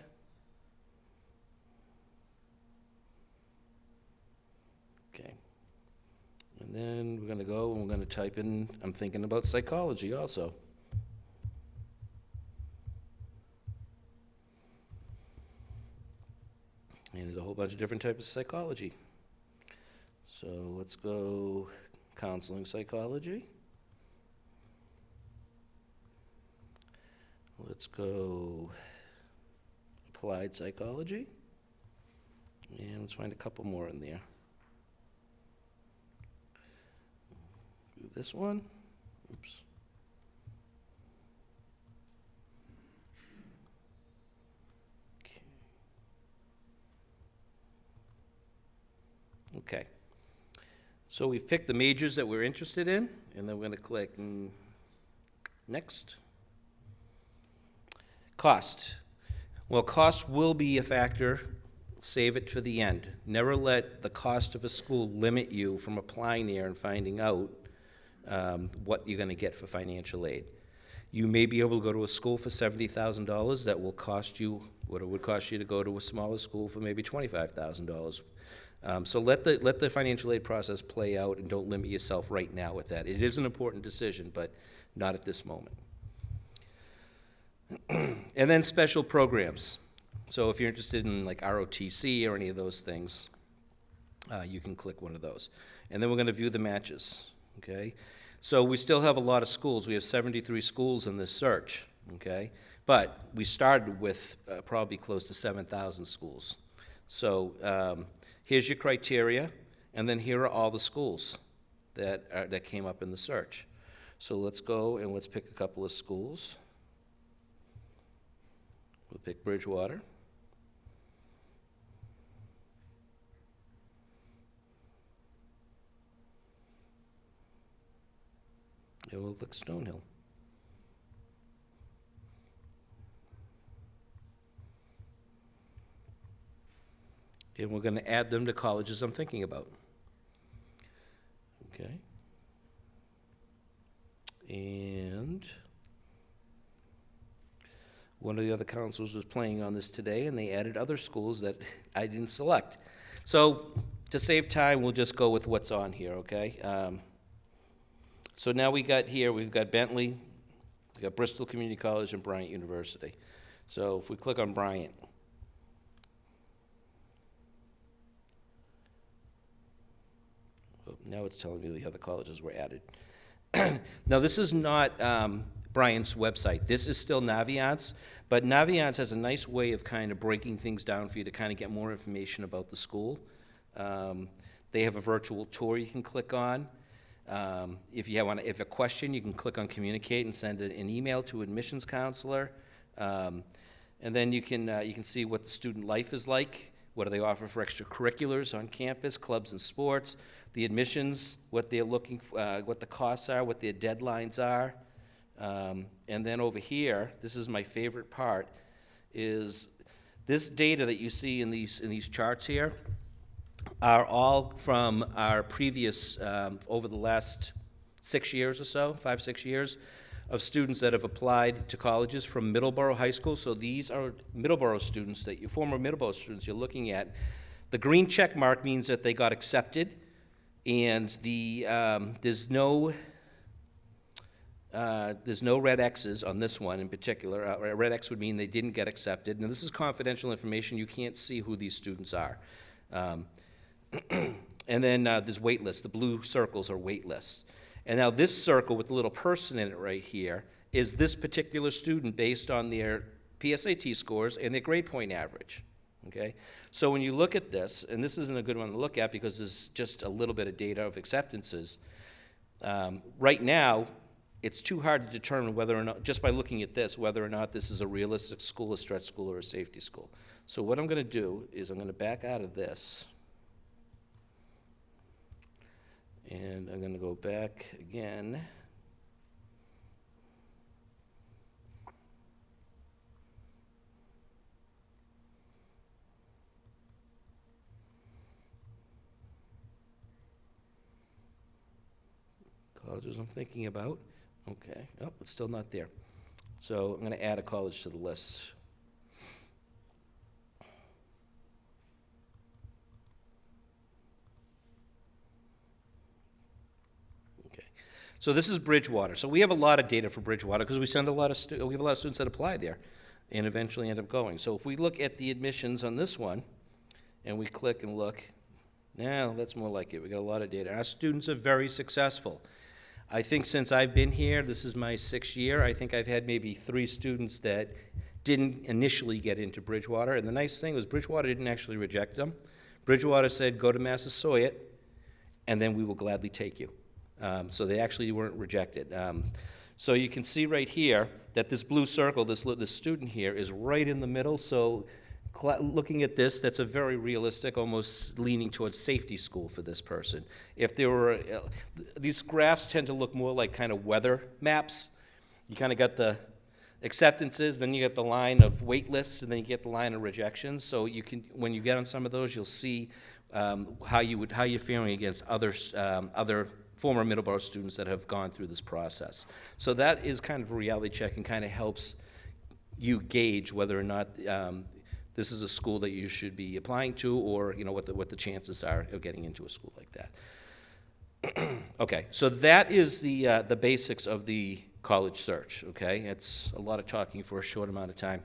Okay. And then we're going to go and we're going to type in, I'm thinking about psychology also. And there's a whole bunch of different types of psychology. So let's go counseling psychology. Let's go applied psychology. And let's find a couple more in there. Do this one. Oops. Okay. So we've picked the majors that we're interested in, and then we're going to click next. Cost. Well, cost will be a factor. Save it for the end. Never let the cost of a school limit you from applying there and finding out what you're going to get for financial aid. You may be able to go to a school for $70,000 that will cost you what it would cost you to go to a smaller school for maybe $25,000. So let the financial aid process play out and don't limit yourself right now with that. It is an important decision, but not at this moment. And then special programs. So if you're interested in like ROTC or any of those things, you can click one of those. And then we're going to view the matches, okay? So we still have a lot of schools. We have 73 schools in this search, okay? But we started with probably close to 7,000 schools. So here's your criteria, and then here are all the schools that came up in the search. So let's go and let's pick a couple of schools. We'll pick Bridgewater. And we'll look Stonehill. And we're going to add them to colleges I'm thinking about. Okay. And one of the other counselors was playing on this today, and they added other schools that I didn't select. So to save time, we'll just go with what's on here, okay? So now we've got Bentley, we've got Bristol Community College, and Bryant University. So if we click on Bryant, now it's telling me the other colleges were added. Now, this is not Bryant's website. This is still Naviance, but Naviance has a nice way of kind of breaking things down for you to kind of get more information about the school. They have a virtual tour you can click on. If a question, you can click on communicate and send an email to admissions counselor. And then you can see what the student life is like. What do they offer for extracurriculars on campus, clubs and sports, the admissions, what they're looking for, what the costs are, what their deadlines are. And then over here, this is my favorite part, is this data that you see in these charts here are all from our previous, over the last 6 years or so, 5, 6 years, of students that have applied to colleges from Middleborough High School. So these are Middleborough students, former Middleborough students you're looking at. The green check mark means that they got accepted, and there's no red X's on this one in particular. A red X would mean they didn't get accepted. Now, this is confidential information. You can't see who these students are. And then there's wait lists. The blue circles are wait lists. And now this circle with the little person in it right here is this particular student based on their PSAT scores and their grade point average. Okay? So when you look at this, and this isn't a good one to look at because there's just a little bit of data of acceptances, right now, it's too hard to determine whether or not, just by looking at this, whether or not this is a realistic school, a stretch school, or a safety school. So what I'm going to do is I'm going to back out of this. And I'm going to go back again. Colleges I'm thinking about. Okay. Oh, it's still not there. So I'm going to add a college to the list. So this is Bridgewater. So we have a lot of data for Bridgewater because we have a lot of students that apply there and eventually end up going. So if we look at the admissions on this one and we click and look, now that's more like it. We got a lot of data. Our students are very successful. I think since I've been here, this is my 6th year, I think I've had maybe 3 students that didn't initially get into Bridgewater. And the nice thing was Bridgewater didn't actually reject them. Bridgewater said, go to Massasoit, and then we will gladly take you. So they actually weren't rejected. So you can see right here that this blue circle, this student here, is right in the middle. So looking at this, that's a very realistic, almost leaning towards safety school for this person. If there were, these graphs tend to look more like kind of weather maps. You kind of got the acceptances, then you get the line of wait lists, and then you get the line of rejections. So you can, when you get on some of those, you'll see how you're faring against other former Middleborough students that have gone through this process. So that is kind of a reality check and kind of helps you gauge whether or not this is a school that you should be applying to, or what the chances are of getting into a school like that. Okay, so that is the basics of the college search. Okay, it's a lot of talking for a short amount of time.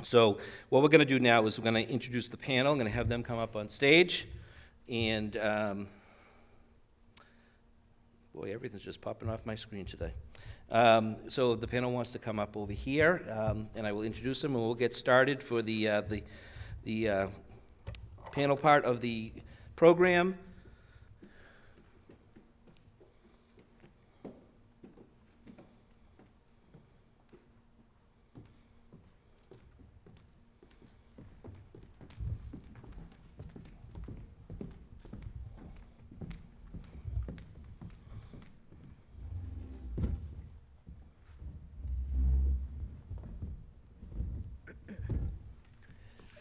So what we're going to do now is we're going to introduce the panel. I'm going to have them come up on stage, and boy, everything's just popping off my screen today. So the panel wants to come up over here, and I will introduce them, and we'll get started for the panel part of the program.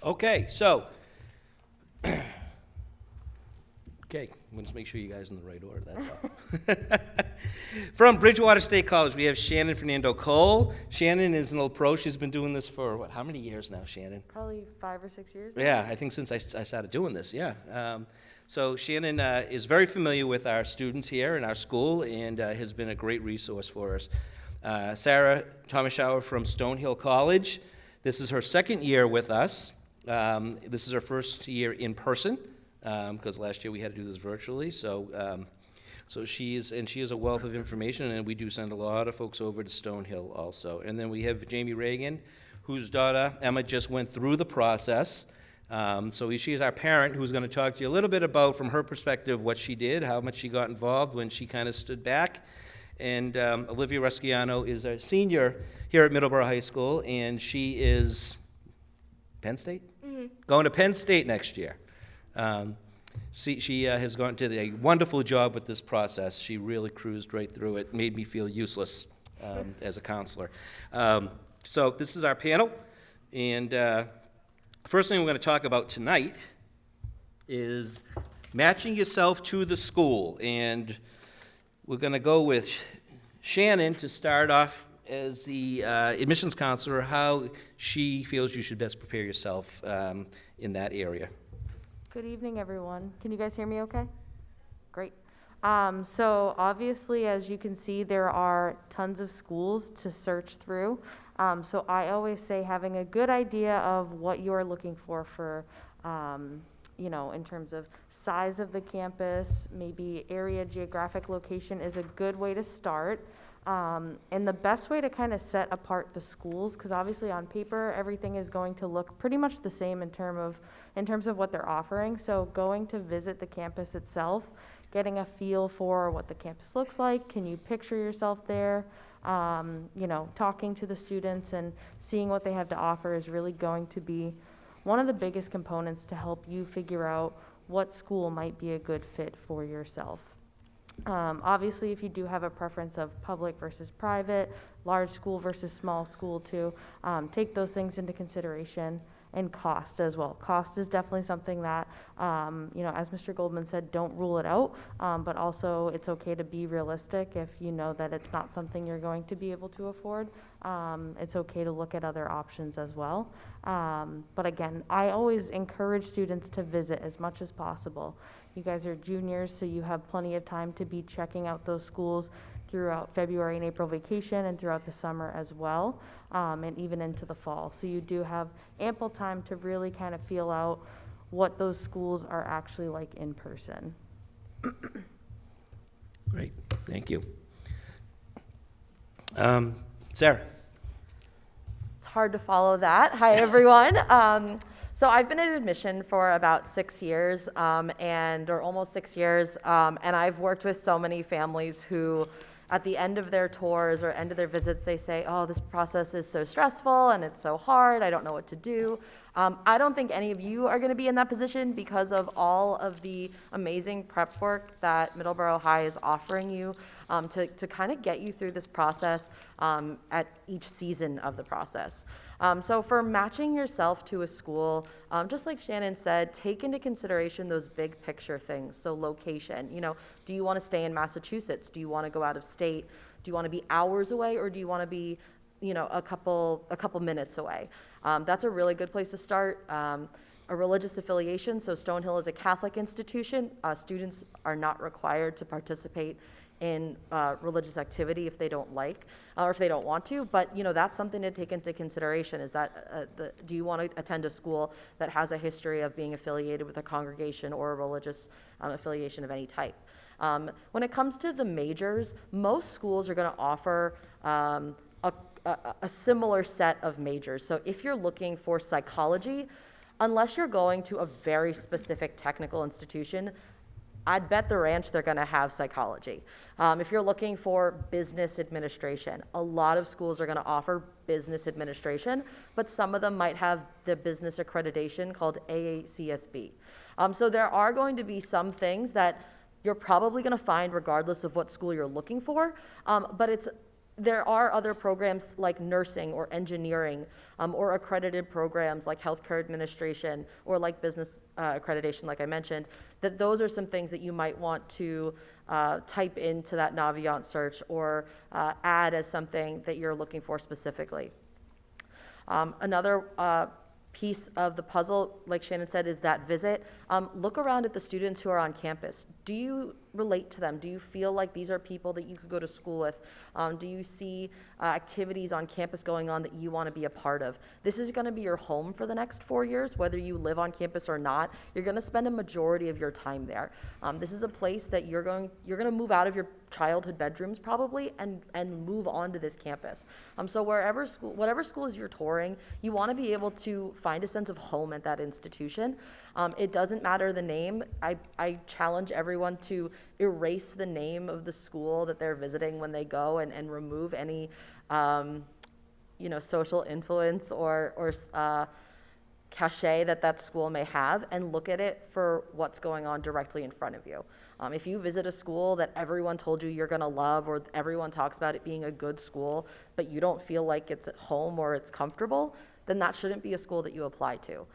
Okay, so, okay, we'll just make sure you guys are in the right order, that's all. From Bridgewater State College, we have Shannon Fernando Cole. Shannon is an old pro. She's been doing this for, what, how many years now, Shannon? Probably 5 or 6 years. Yeah, I think since I started doing this, yeah. So Shannon is very familiar with our students here in our school and has been a great resource for us. Sarah Thomashower from Stonehill College. This is her second year with us. This is her first year in person, because last year we had to do this virtually. So she is a wealth of information, and we do send a lot of folks over to Stonehill also. And then we have Jamie Reagan, whose daughter Emma just went through the process. So she is our parent, who's going to talk to you a little bit about, from her perspective, what she did, how much she got involved when she kind of stood back. And Olivia Rusciano is a senior here at Middleborough High School, and she is Penn State? Mm-hmm. Going to Penn State next year. She has did a wonderful job with this process. She really cruised right through it, made me feel useless as a counselor. So this is our panel, and first thing we're going to talk about tonight is matching yourself to the school, and we're going to go with Shannon to start off as the admissions counselor, how she feels you should best prepare yourself in that area. Good evening, everyone. Can you guys hear me okay? Great. So obviously, as you can see, there are tons of schools to search through. So I always say having a good idea of what you're looking for, in terms of size of the campus, maybe area, geographic location is a good way to start. And the best way to kind of set apart the schools, because obviously on paper, everything is going to look pretty much the same in terms of what they're offering. So going to visit the campus itself, getting a feel for what the campus looks like, can you picture yourself there? Talking to the students and seeing what they have to offer is really going to be one of the biggest components to help you figure out what school might be a good fit for yourself. Obviously, if you do have a preference of public versus private, large school versus small school too, take those things into consideration, and cost as well. Cost is definitely something that, as Mr. Goldman said, don't rule it out, but also it's okay to be realistic if you know that it's not something you're going to be able to afford. It's okay to look at other options as well. But again, I always encourage students to visit as much as possible. You guys are juniors, so you have plenty of time to be checking out those schools throughout February and April vacation and throughout the summer as well, and even into the fall. So you do have ample time to really kind of feel out what those schools are actually like in person. Great, thank you. Sarah. It's hard to follow that. Hi, everyone. So I've been in admission for about 6 years, or almost 6 years, and I've worked with so many families who, at the end of their tours or end of their visits, they say, oh, this process is so stressful and it's so hard, I don't know what to do. I don't think any of you are gonna be in that position because of all of the amazing prep work that Middleborough High is offering you to kind of get you through this process at each season of the process. So for matching yourself to a school, just like Shannon said, take into consideration those big picture things. So location, do you want to stay in Massachusetts? Do you want to go out of state? Do you want to be hours away, or do you want to be, a couple minutes away? That's a really good place to start. A religious affiliation, so Stonehill is a Catholic institution. Students are not required to participate in religious activity if they don't like or if they don't want to, but that's something to take into consideration. Is that do you want to attend a school that has a history of being affiliated with a congregation or a religious affiliation of any type? When it comes to the majors, most schools are going to offer a similar set of majors. So if you're looking for psychology, unless you're going to a very specific technical institution, I'd bet the ranch they're going to have psychology. If you're looking for business administration, a lot of schools are going to offer business administration, but some of them might have the business accreditation called AACSB. So there are going to be some things that you're probably going to find regardless of what school you're looking for, but it's there are other programs like nursing or engineering, or accredited programs like healthcare administration or like business accreditation, like I mentioned, that those are some things that you might want to type into that Naviance search or add as something that you're looking for specifically. Another piece of the puzzle, like Shannon said, is that visit. Look around at the students who are on campus. Do you relate to them? Do you feel like these are people that you could go to school with? Do you see activities on campus going on that you want to be a part of? This is going to be your home for the next 4 years, whether you live on campus or not. You're going to spend a majority of your time there. This is a place that you're going to move out of your childhood bedrooms probably and move on to this campus. So whatever schools you're touring, you want to be able to find a sense of home at that institution. It doesn't matter the name. I challenge everyone to erase the name of the school that they're visiting when they go and remove any social influence or cachet that school may have, and look at it for what's going on directly in front of you. If you visit a school that everyone told you you're going to love, or everyone talks about it being a good school, but you don't feel like it's at home or it's comfortable, then that shouldn't be a school that you apply to.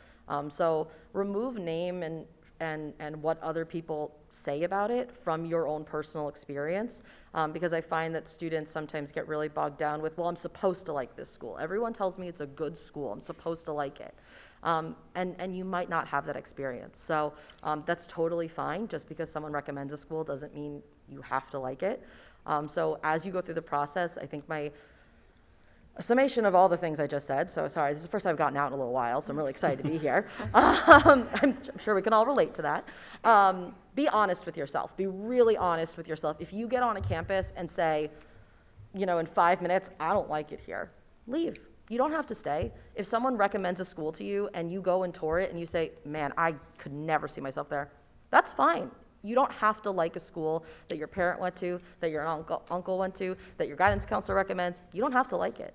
So remove name and what other people say about it from your own personal experience, because I find that students sometimes get really bogged down with, well, I'm supposed to like this school. Everyone tells me it's a good school. I'm supposed to like it. And you might not have that experience. So that's totally fine. Just because someone recommends a school doesn't mean you have to like it. So as you go through the process, I think a summation of all the things I just said, so sorry, this is the first time I've gotten out in a little while, so I'm really excited to be here. I'm sure we can all relate to that. Be honest with yourself. Be really honest with yourself. If you get on a campus and say, in 5 minutes, I don't like it here, leave. You don't have to stay. If someone recommends a school to you and you go and tour it and you say, man, I could never see myself there, that's fine. You don't have to like a school that your parent went to, that your uncle went to, that your guidance counselor recommends. You don't have to like it.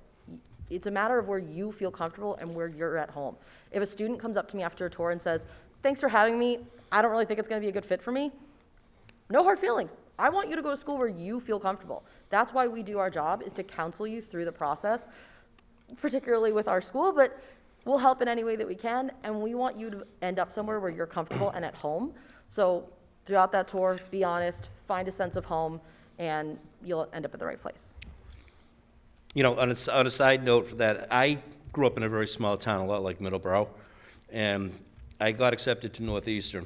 It's a matter of where you feel comfortable and where you're at home. If a student comes up to me after a tour and says, thanks for having me, I don't really think it's going to be a good fit for me, no hard feelings. I want you to go to school where you feel comfortable. That's why we do our job, is to counsel you through the process, particularly with our school, but we'll help in any way that we can, and we want you to end up somewhere where you're comfortable and at home. So throughout that tour, be honest, find a sense of home, and you'll end up at the right place. On a side note for that, I grew up in a very small town, a lot like Middleborough, and I got accepted to Northeastern.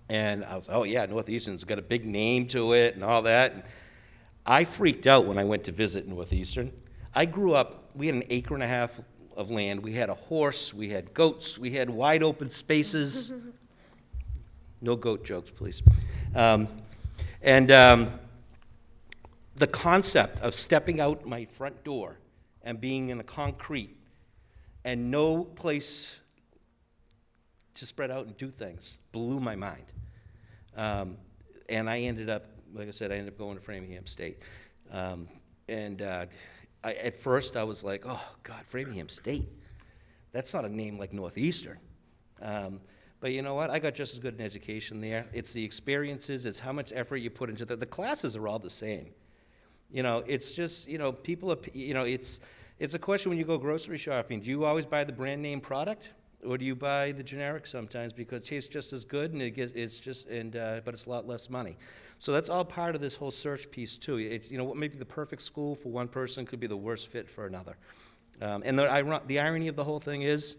And I was, oh yeah, Northeastern's got a big name to it and all that. And I freaked out when I went to visit Northeastern. I grew up, we had an acre and a half of land. We had a horse, we had goats, we had wide open spaces. No goat jokes, please. The concept of stepping out my front door and being in a concrete and no place to spread out and do things blew my mind. And I ended up, like I said, going to Framingham State. At first I was like, oh God, Framingham State. That's not a name like Northeastern. But you know what? I got just as good an education there. It's the experiences, it's how much effort you put into the classes are all the same. It's just, people are, it's a question when you go grocery shopping. Do you always buy the brand name product, or do you buy the generic sometimes because it tastes just as good and but it's a lot less money. So that's all part of this whole search piece too. It's, what may be the perfect school for one person could be the worst fit for another. And the irony of the whole thing is,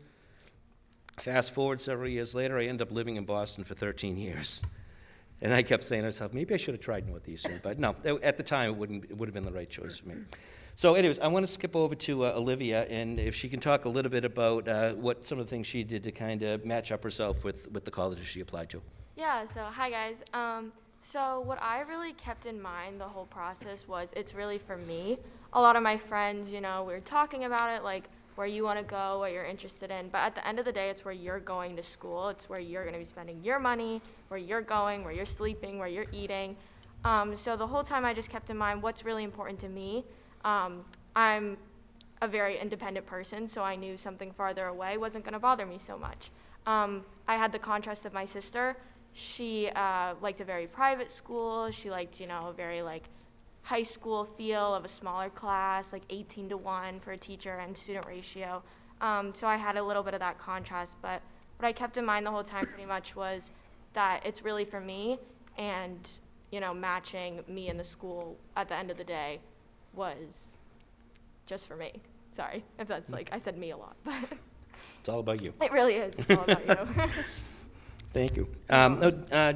fast forward several years later, I end up living in Boston for 13 years. And I kept saying to myself, maybe I should have tried Northeastern, but no, at the time it would have been the right choice for me. So anyways, I want to skip over to Olivia, and if she can talk a little bit about what some of the things she did to kind of match up herself with the colleges she applied to. Yeah, so hi guys. So what I really kept in mind the whole process was it's really for me. A lot of my friends, we were talking about it, like where you want to go, what you're interested in, but at the end of the day, it's where you're going to school. It's where you're going to be spending your money, where you're going, where you're sleeping, where you're eating. So the whole time I just kept in mind what's really important to me. I'm a very independent person, so I knew something farther away wasn't going to bother me so much. I had the contrast of my sister. She liked a very private school. She liked, a very high school feel of a smaller class, like 18-to-1 for a teacher and student ratio. So I had a little bit of that contrast, but what I kept in mind the whole time pretty much was that it's really for me, and matching me and the school at the end of the day was just for me. Sorry if that's like, I said me a lot, but It's all about you. it really is. It's all about you. Thank you.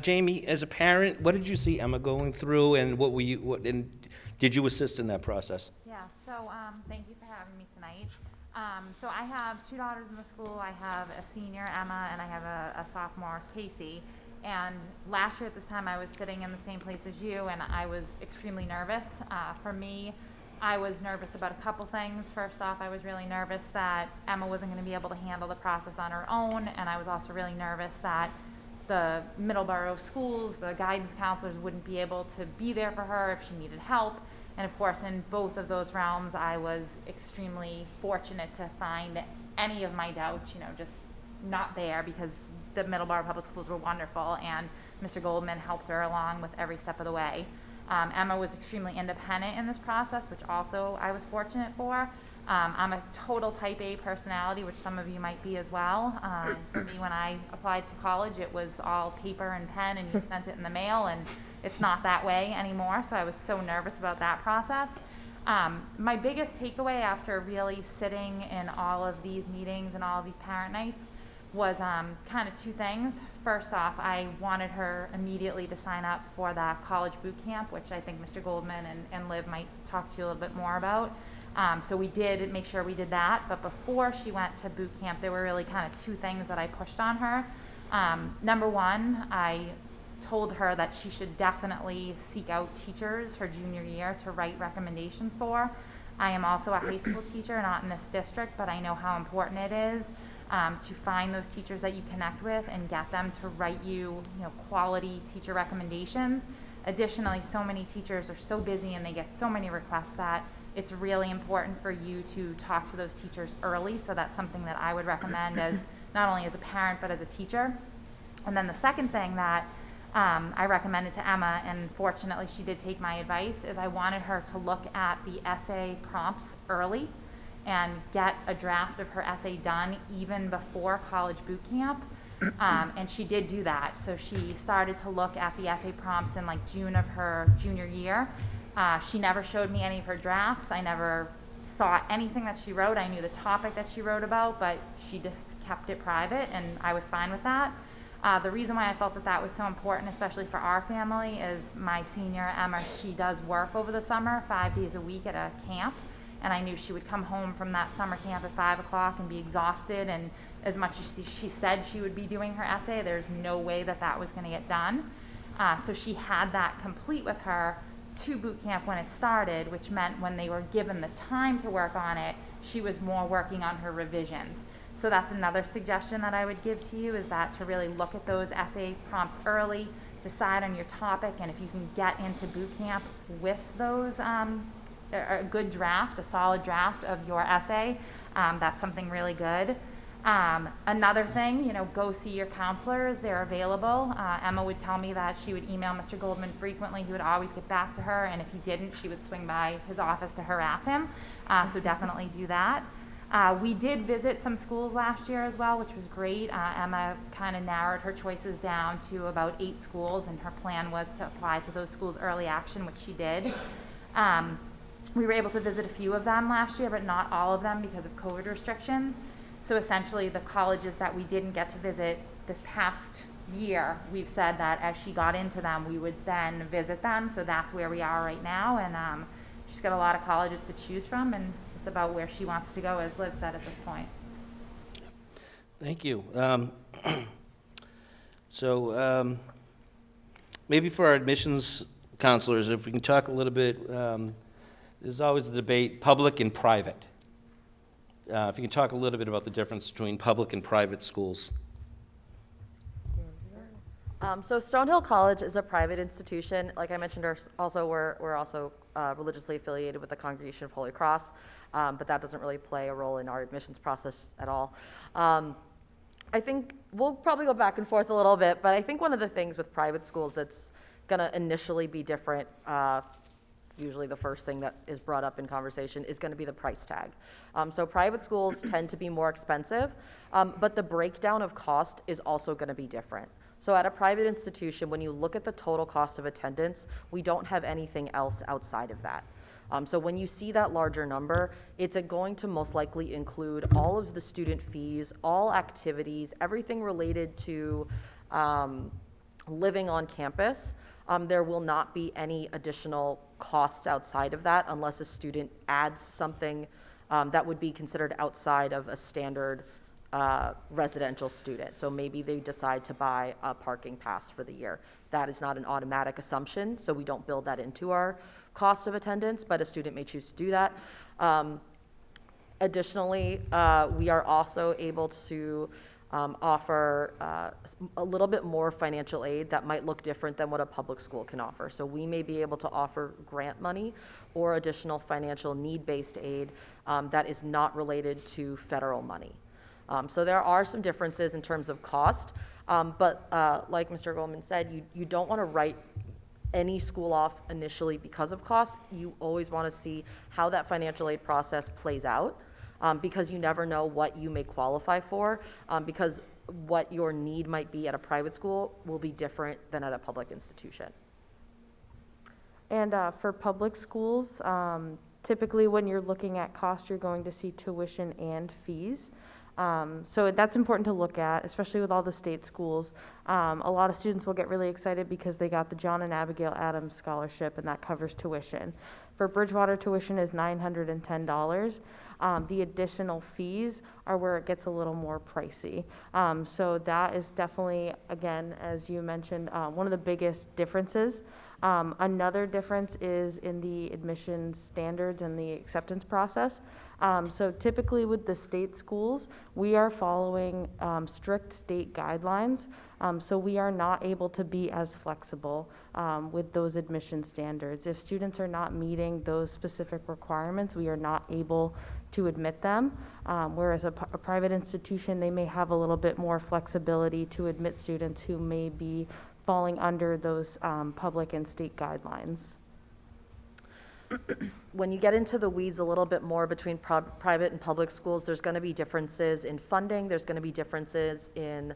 Jamie, as a parent, what did you see Emma going through, and and did you assist in that process? Yeah, so thank you for having me tonight. So I have 2 daughters in the school. I have a senior, Emma, and I have a sophomore, Casey. And last year at this time, I was sitting in the same place as you, and I was extremely nervous. For me, I was nervous about a couple things. First off, I was really nervous that Emma wasn't going to be able to handle the process on her own, and I was also really nervous that the Middleborough schools, the guidance counselors wouldn't be able to be there for her if she needed help. And of course, in both of those realms, I was extremely fortunate to find any of my doubts, just not there, because the Middleborough Public Schools were wonderful, and Mr. Goldman helped her along with every step of the way. Emma was extremely independent in this process, which also I was fortunate for. I'm a total type A personality, which some of you might be as well. For me, when I applied to college, it was all paper and pen, and you sent it in the mail, and it's not that way anymore, so I was so nervous about that process. My biggest takeaway after really sitting in all of these meetings and all of these parent nights was kind of 2 things. First off, I wanted her immediately to sign up for that college boot camp, which I think Mr. Goldman and Liv might talk to you a little bit more about. So we did make sure we did that, but before she went to boot camp, there were really kind of 2 things that I pushed on her. Number 1, I told her that she should definitely seek out teachers her junior year to write recommendations for. I am also a high school teacher, not in this district, but I know how important it is to find those teachers that you connect with and get them to write you, quality teacher recommendations. Additionally, so many teachers are so busy and they get so many requests that it's really important for you to talk to those teachers early. So that's something that I would recommend as not only as a parent but as a teacher. And then the second thing that I recommended to Emma, and fortunately she did take my advice, is I wanted her to look at the essay prompts early and get a draft of her essay done even before college boot camp. And she did do that. So she started to look at the essay prompts in like June of her junior year. She never showed me any of her drafts. I never saw anything that she wrote. I knew the topic that she wrote about, but she just kept it private, and I was fine with that. The reason why I felt that that was so important, especially for our family, is my senior, Emma, she does work over the summer, 5 days a week at a camp, and I knew she would come home from that summer camp at 5 o'clock and be exhausted, and as much as she said she would be doing her essay, there's no way that that was going to get done. So she had that complete with her to boot camp when it started, which meant when they were given the time to work on it, she was more working on her revisions. So that's another suggestion that I would give to you, is that to really look at those essay prompts early, decide on your topic, and if you can get into boot camp with those, a good draft, a solid draft of your essay, that's something really good. Another thing, go see your counselors. They're available. Emma would tell me that she would email Mr. Goldman frequently. He would always get back to her, and if he didn't, she would swing by his office to harass him. So definitely do that. We did visit some schools last year as well, which was great. Emma kind of narrowed her choices down to about 8 schools, and her plan was to apply to those schools early action, which she did. We were able to visit a few of them last year, but not all of them because of COVID restrictions. So essentially, the colleges that we didn't get to visit this past year, we've said that as she got into them, we would then visit them. So that's where we are right now. And she's got a lot of colleges to choose from, and it's about where she wants to go, as Liv said at this point. Thank you. Maybe for our admissions counselors, if we can talk a little bit, there's always the debate, public and private. If you can talk a little bit about the difference between public and private schools. So Stonehill College is a private institution. Like I mentioned, we're also religiously affiliated with the Congregation of Holy Cross, but that doesn't really play a role in our admissions process at all. I think we'll probably go back and forth a little bit, but I think one of the things with private schools that's going to initially be different, usually the first thing that is brought up in conversation, is going to be the price tag. So private schools tend to be more expensive, but the breakdown of cost is also going to be different. So at a private institution, when you look at the total cost of attendance, we don't have anything else outside of that. So when you see that larger number, it's going to most likely include all of the student fees, all activities, everything related to living on campus. There will not be any additional costs outside of that unless a student adds something that would be considered outside of a standard residential student. So maybe they decide to buy a parking pass for the year. That is not an automatic assumption, so we don't build that into our cost of attendance, but a student may choose to do that. Additionally, we are also able to offer a little bit more financial aid that might look different than what a public school can offer. So we may be able to offer grant money or additional financial need-based aid that is not related to federal money. So there are some differences in terms of cost, but like Mr. Goldman said, you don't want to write any school off initially because of cost. You always want to see how that financial aid process plays out, because you never know what you may qualify for, because what your need might be at a private school will be different than at a public institution. And for public schools, typically when you're looking at cost, you're going to see tuition and fees. So that's important to look at, especially with all the state schools. A lot of students will get really excited because they got the John and Abigail Adams scholarship, and that covers tuition. For Bridgewater, tuition is $910. The additional fees are where it gets a little more pricey. So that is definitely, again, as you mentioned, one of the biggest differences. Another difference is in the admissions standards and the acceptance process. So typically with the state schools, we are following strict state guidelines. So we are not able to be as flexible with those admission standards. If students are not meeting those specific requirements, we are not able to admit them. Whereas a private institution, they may have a little bit more flexibility to admit students who may be falling under those public and state guidelines. When you get into the weeds a little bit more between private and public schools, there's going to be differences in funding. There's going to be differences in,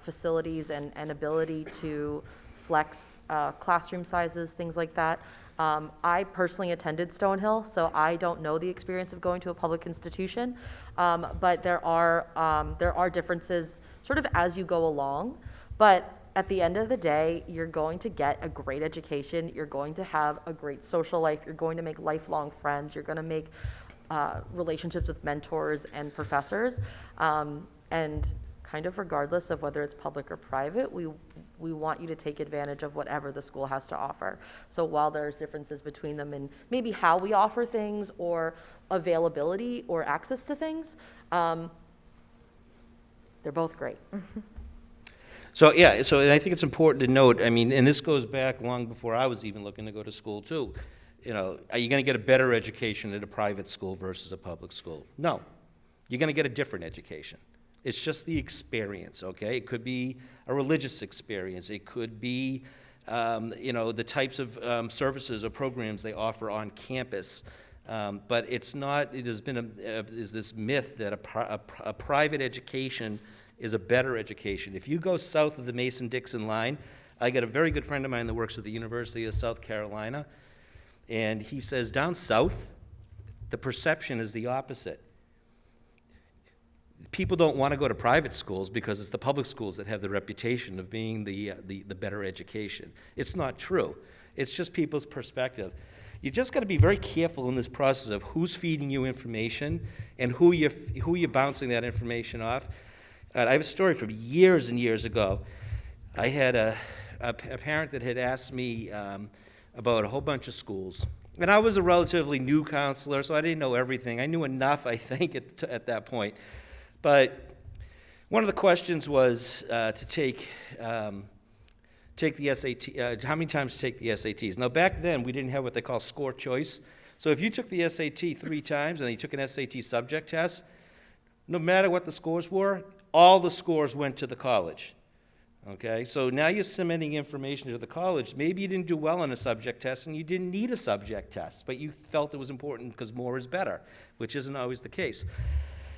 facilities and ability to flex classroom sizes, things like that. I personally attended Stonehill, so I don't know the experience of going to a public institution, but there are differences sort of as you go along. But at the end of the day, you're going to get a great education. You're going to have a great social life. You're going to make lifelong friends. You're going to make relationships with mentors and professors. And kind of regardless of whether it's public or private, we want you to take advantage of whatever the school has to offer. So while there's differences between them in maybe how we offer things or availability or access to things, they're both great. So, yeah, and I think it's important to note, I mean, and this goes back long before I was even looking to go to school, too. Are you going to get a better education at a private school versus a public school? No. You're going to get a different education. It's just the experience, okay? It could be a religious experience. It could be, the types of services or programs they offer on campus. But it's not, it has been is this myth that a private education is a better education. If you go south of the Mason-Dixon line, I got a very good friend of mine that works at the University of South Carolina, and he says down south, the perception is the opposite. People don't want to go to private schools because it's the public schools that have the reputation of being the better education. It's not true. It's just people's perspective. You just got to be very careful in this process of who's feeding you information and who you're bouncing that information off. I have a story from years and years ago. I had a parent that had asked me about a whole bunch of schools. And I was a relatively new counselor, so I didn't know everything. I knew enough, I think, at that point. But one of the questions was to take the SAT, how many times take the SATs. Now, back then, we didn't have what they call score choice. So if you took the SAT 3 times and you took an SAT subject test, no matter what the scores were, all the scores went to the college, Okay, so now you're submitting information to the college. Maybe you didn't do well on a subject test and you didn't need a subject test, but you felt it was important because more is better, which isn't always the case.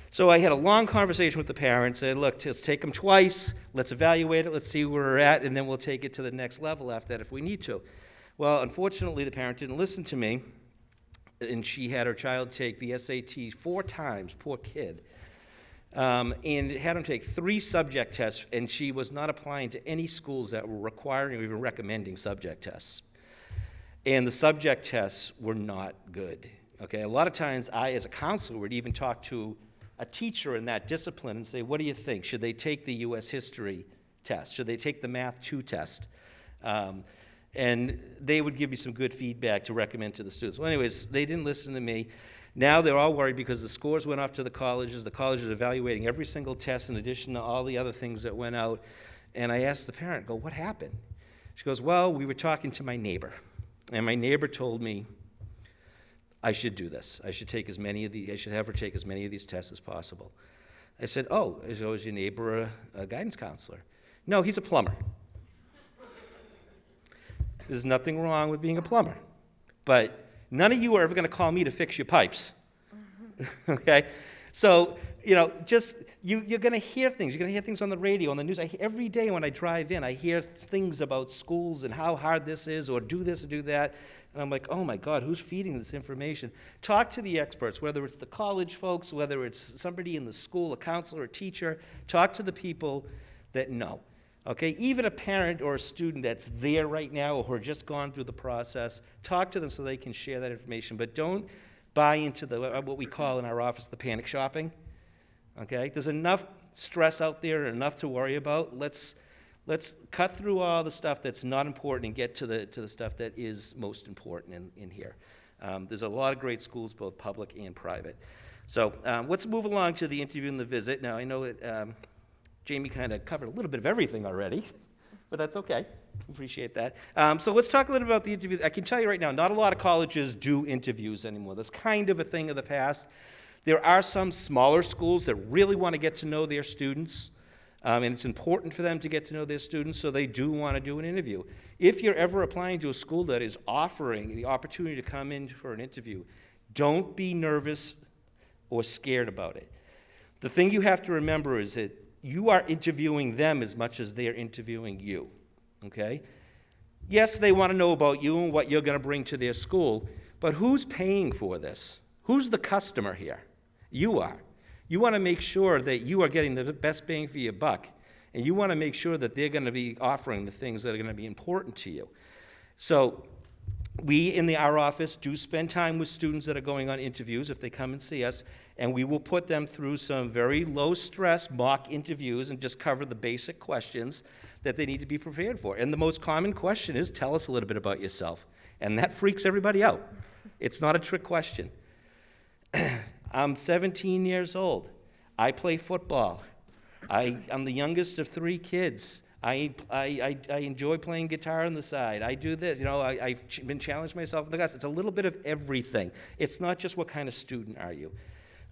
So I had a long conversation with the parents, said, look, let's take them twice, let's evaluate it, let's see where we're at, and then we'll take it to the next level after that if we need to. Well, unfortunately, the parent didn't listen to me, and she had her child take the SAT 4 times, poor kid, and had him take 3 subject tests, and she was not applying to any schools that were requiring or even recommending subject tests. And the subject tests were not good. Okay, a lot of times I, as a counselor, would even talk to a teacher in that discipline and say, what do you think? Should they take the U.S. history test? Should they take the Math 2 test? And they would give me some good feedback to recommend to the students. Well, anyways, they didn't listen to me. Now they're all worried because the scores went off to the colleges. The colleges are evaluating every single test in addition to all the other things that went out. And I asked the parent, go, what happened? She goes, well, we were talking to my neighbor. And my neighbor told me I should do this. I should have her take as many of these tests as possible. I said, oh, is your neighbor a guidance counselor? No, he's a plumber. There's nothing wrong with being a plumber. But none of you are ever going to call me to fix your pipes. Okay? So, just, you're going to hear things. You're going to hear things on the radio, on the news. Every day when I drive in, I hear things about schools and how hard this is, or do this or do that. And I'm like, oh my God, who's feeding this information? Talk to the experts, whether it's the college folks, whether it's somebody in the school, a counselor, a teacher. Talk to the people that know. Okay, even a parent or a student that's there right now or who are just gone through the process, talk to them so they can share that information. But don't buy into what we call in our office the panic shopping. Okay, there's enough stress out there and enough to worry about. Let's cut through all the stuff that's not important and get to the stuff that is most important in here. There's a lot of great schools, both public and private. So let's move along to the interview and the visit. Now, I know that Jamie kind of covered a little bit of everything already, but that's okay. Appreciate that. So let's talk a little bit about the interview. I can tell you right now, not a lot of colleges do interviews anymore. That's kind of a thing of the past. There are some smaller schools that really want to get to know their students, and it's important for them to get to know their students, so they do want to do an interview. If you're ever applying to a school that is offering the opportunity to come in for an interview, don't be nervous or scared about it. The thing you have to remember is that you are interviewing them as much as they're interviewing you, okay? Yes, they want to know about you and what you're going to bring to their school, but who's paying for this? Who's the customer here? You are. You want to make sure that you are getting the best bang for your buck, and you want to make sure that they're going to be offering the things that are going to be important to you. So we in our office do spend time with students that are going on interviews if they come and see us, and we will put them through some very low-stress mock interviews and just cover the basic questions that they need to be prepared for. And the most common question is, tell us a little bit about yourself. And that freaks everybody out. It's not a trick question. I'm 17 years old. I play football. I'm the youngest of 3 kids. I enjoy playing guitar on the side. I do this. I've been challenged myself in the class. It's a little bit of everything. It's not just what kind of student are you.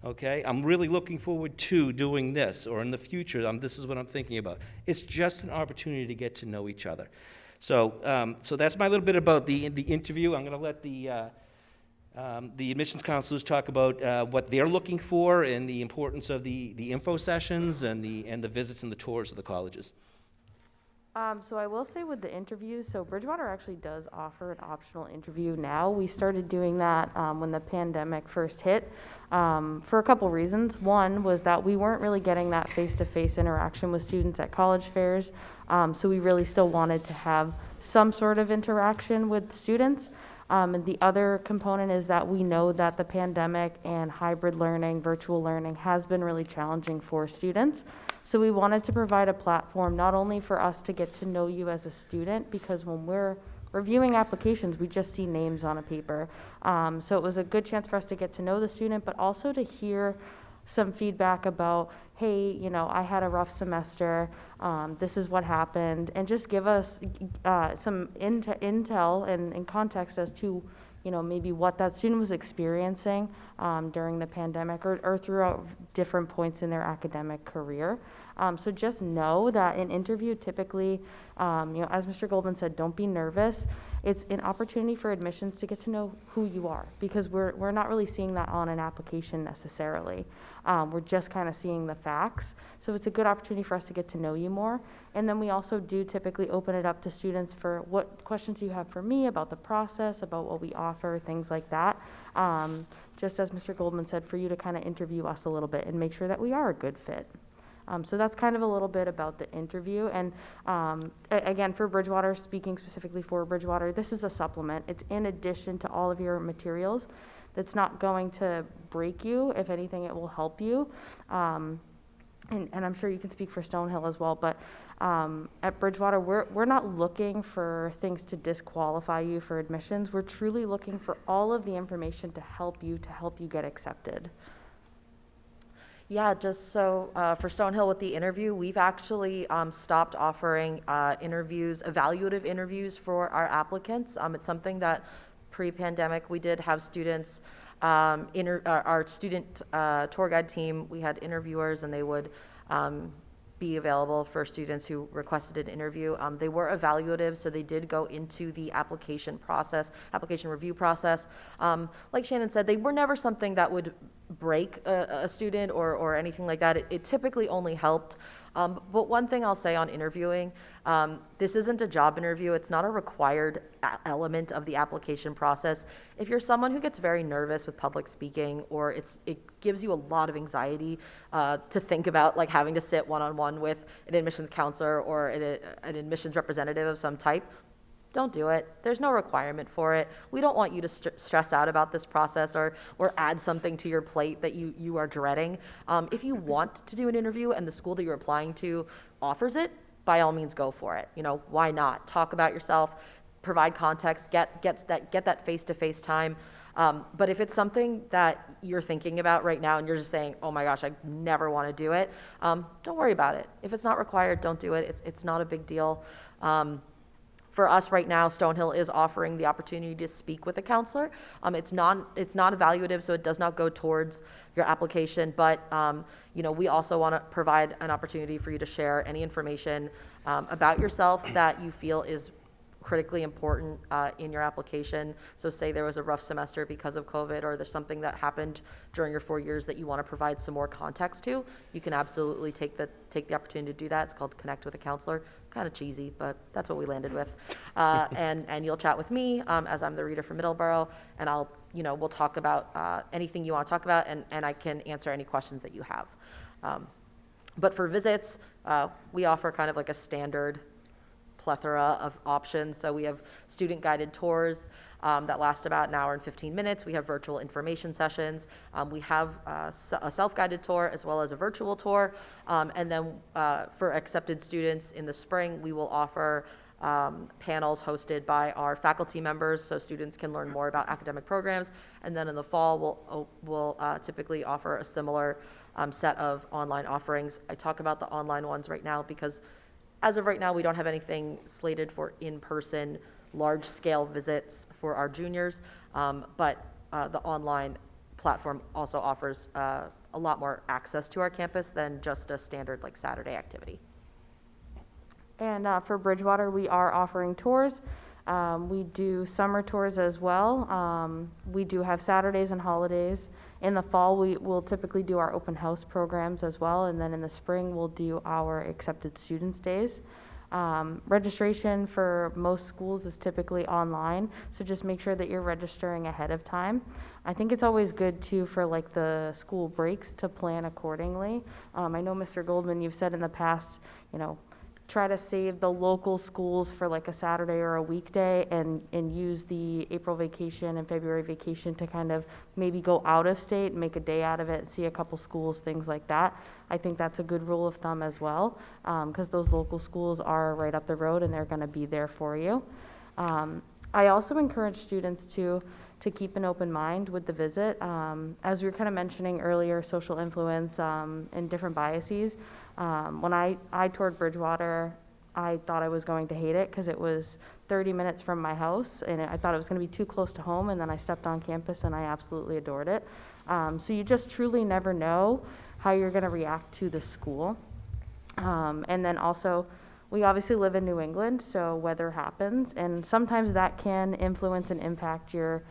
Okay? I'm really looking forward to doing this, or in the future, this is what I'm thinking about. It's just an opportunity to get to know each other. So that's my little bit about the interview. I'm going to let the admissions counselors talk about what they're looking for and the importance of the info sessions and the visits and the tours of the colleges. So I will say with the interviews, so Bridgewater actually does offer an optional interview now. We started doing that when the pandemic first hit for a couple reasons. One was that we weren't really getting that face-to-face interaction with students at college fairs, so we really still wanted to have some sort of interaction with students. And the other component is that we know that the pandemic and hybrid learning, virtual learning has been really challenging for students. So we wanted to provide a platform not only for us to get to know you as a student, because when we're reviewing applications, we just see names on a paper. So it was a good chance for us to get to know the student, but also to hear some feedback about, hey, I had a rough semester, this is what happened, and just give us some intel and context as to, maybe what that student was experiencing during the pandemic or throughout different points in their academic career. So just know that an interview typically, as Mr. Goldman said, don't be nervous. It's an opportunity for admissions to get to know who you are, because we're not really seeing that on an application necessarily. We're just kind of seeing the facts. So it's a good opportunity for us to get to know you more. And then we also do typically open it up to students for what questions you have for me about the process, about what we offer, things like that. Just as Mr. Goldman said, for you to kind of interview us a little bit and make sure that we are a good fit. So that's kind of a little bit about the interview. And again, for Bridgewater, speaking specifically for Bridgewater, this is a supplement. It's in addition to all of your materials. That's not going to break you. If anything, it will help you. And I'm sure you can speak for Stonehill as well, but at Bridgewater, we're not looking for things to disqualify you for admissions. We're truly looking for all of the information to help you get accepted. Yeah, just so for Stonehill with the interview, we've actually stopped offering evaluative interviews for our applicants. It's something that pre-pandemic we did have students, our student tour guide team, we had interviewers and they would be available for students who requested an interview. They were evaluative, so they did go into the application review process. Like Shannon said, they were never something that would break a student or anything like that. It typically only helped. But one thing I'll say on interviewing, this isn't a job interview. It's not a required element of the application process. If you're someone who gets very nervous with public speaking, or it gives you a lot of anxiety to think about like having to sit one-on-one with an admissions counselor or an admissions representative of some type, don't do it. There's no requirement for it. We don't want you to stress out about this process or add something to your plate that you are dreading. If you want to do an interview and the school that you're applying to offers it, by all means go for it. Why not? Talk about yourself, provide context, get that face-to-face time. But if it's something that you're thinking about right now and you're just saying, oh my gosh, I never want to do it, don't worry about it. If it's not required, don't do it. It's not a big deal. For us right now, Stonehill is offering the opportunity to speak with a counselor. It's not evaluative, so it does not go towards your application, but we also want to provide an opportunity for you to share any information about yourself that you feel is critically important in your application. So say there was a rough semester because of COVID, or there's something that happened during your 4 years that you want to provide some more context to, you can absolutely take the opportunity to do that. It's called Connect with a Counselor. Kind of cheesy, but that's what we landed with. And you'll chat with me as I'm the reader for Middleborough, and we'll talk about anything you want to talk about, and I can answer any questions that you have. But for visits, we offer kind of like a standard plethora of options. So we have student guided tours that last about an hour and 15 minutes. We have virtual information sessions. We have a self-guided tour as well as a virtual tour. And then for accepted students in the spring, we will offer panels hosted by our faculty members so students can learn more about academic programs. And then in the fall, we'll typically offer a similar set of online offerings. I talk about the online ones right now because as of right now, we don't have anything slated for in-person large-scale visits for our juniors, but the online platform also offers a lot more access to our campus than just a standard like Saturday activity. And for Bridgewater, we are offering tours. We do summer tours as well. We do have Saturdays and holidays. In the fall, we will typically do our open house programs as well, and then in the spring, we'll do our accepted students days. Registration for most schools is typically online, so just make sure that you're registering ahead of time. I think it's always good too for like the school breaks to plan accordingly. I know Mr. Goldman, you've said in the past, try to save the local schools for like a Saturday or a weekday and use the April vacation and February vacation to kind of maybe go out of state, make a day out of it, see a couple schools, things like that. I think that's a good rule of thumb as well, because those local schools are right up the road and they're going to be there for you. I also encourage students to keep an open mind with the visit. As we were kind of mentioning earlier, social influence and different biases. When I toured Bridgewater I thought I was going to hate it because it was 30 minutes from my house, and I thought it was going to be too close to home, and then I stepped on campus and I absolutely adored it. So you just truly never know how you're going to react to the school. And then also, we obviously live in New England, so weather happens, and sometimes that can influence and impact your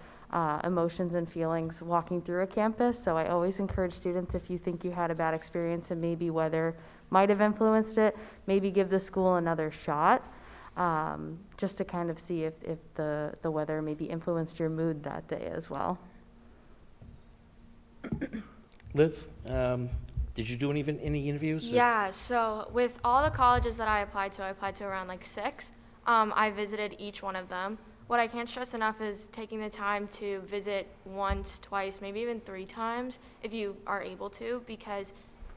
emotions and feelings walking through a campus. So I always encourage students, if you think you had a bad experience and maybe weather might have influenced it, maybe give the school another shot, just to kind of see if the weather maybe influenced your mood that day as well. Liv, did you do any interviews? or- Yeah, so with all the colleges that I applied to around like 6. I visited each one of them. What I can't stress enough is taking the time to visit once, twice, maybe even 3 times if you are able to, because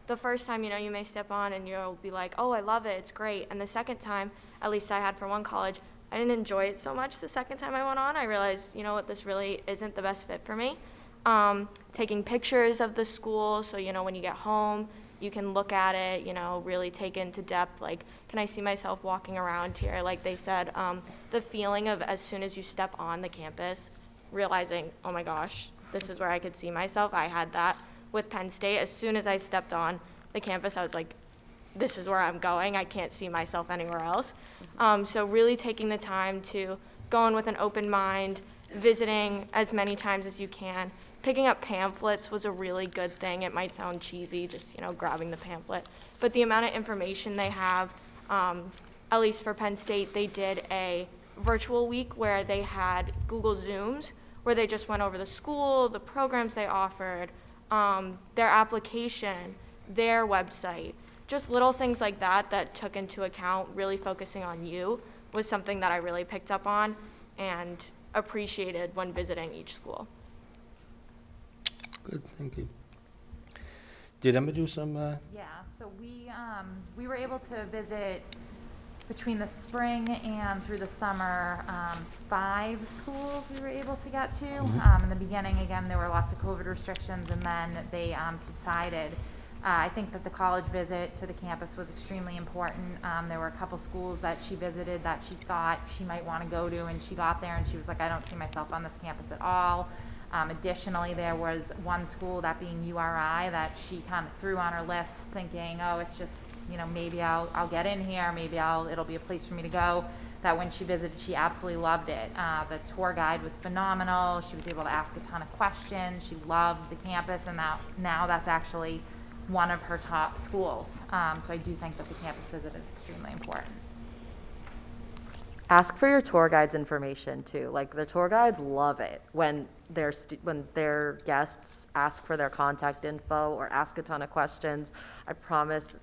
the first time, you may step on and you'll be like, oh, I love it, it's great. And the second time, at least I had for one college, I didn't enjoy it so much the second time I went on. I realized, what, this really isn't the best fit for me. Taking pictures of the school, so, when you get home, you can look at it, really take into depth, like, can I see myself walking around here? Like they said, the feeling of as soon as you step on the campus, realizing, oh my gosh, this is where I could see myself. I had that with Penn State. As soon as I stepped on the campus, I was like, this is where I'm going. I can't see myself anywhere else. So really taking the time to go in with an open mind, visiting as many times as you can. Picking up pamphlets was a really good thing. It might sound cheesy, just, grabbing the pamphlet. But the amount of information they have, at least for Penn State, they did a virtual week where they had Google Zooms, where they just went over the school, the programs they offered, their application, their website. Just little things like that took into account really focusing on you was something that I really picked up on and appreciated when visiting each school. Good, thank you. Did Emma do some, Yeah, so we were able to visit between the spring and through the summer, 5 schools we were able to get to. In the beginning, again, there were lots of COVID restrictions, and then they subsided. I think that the college visit to the campus was extremely important. There were a couple schools that she visited that she thought she might want to go to, and she got there and she was like, I don't see myself on this campus at all. Additionally, there was one school, that being URI, that she kind of threw on her list thinking, oh, it's just, maybe I'll get in here, maybe it'll be a place for me to go. That when she visited, she absolutely loved it. The tour guide was phenomenal. She was able to ask a ton of questions. She loved the campus, and now that's actually one of her top schools. So I do think that the campus visit is extremely important. Ask for your tour guide's information too. Like the tour guides love it when their guests ask for their contact info or ask a ton of questions. I promise,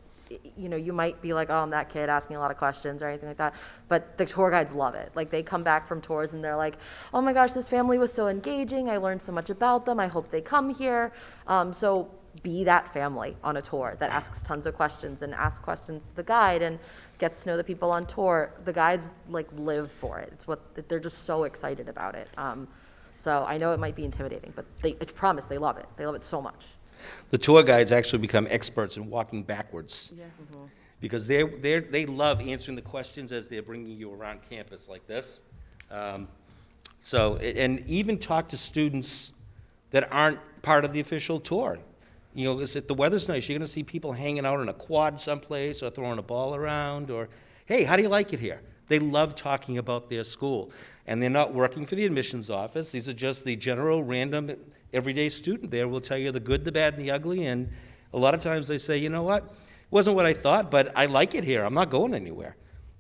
you might be like, oh, I'm that kid asking a lot of questions or anything like that, but the tour guides love it. Like they come back from tours and they're like, oh my gosh, this family was so engaging. I learned so much about them. I hope they come here. So be that family on a tour that asks tons of questions and asks questions to the guide and gets to know the people on tour. The guides live for it. They're just so excited about it. So I know it might be intimidating, but I promise they love it. They love it so much. the tour guides actually become experts in walking backwards. Yeah. Because they love answering the questions as they're bringing you around campus like this. And even talk to students that aren't part of the official tour. If the weather's nice, you're gonna see people hanging out in a quad someplace or throwing a ball around, or, hey, how do you like it here? They love talking about their school. And they're not working for the admissions office. These are just the general, random, everyday student there will tell you the good, the bad, and the ugly. And a lot of times they say, you know what? Wasn't what I thought, but I like it here. I'm not going anywhere.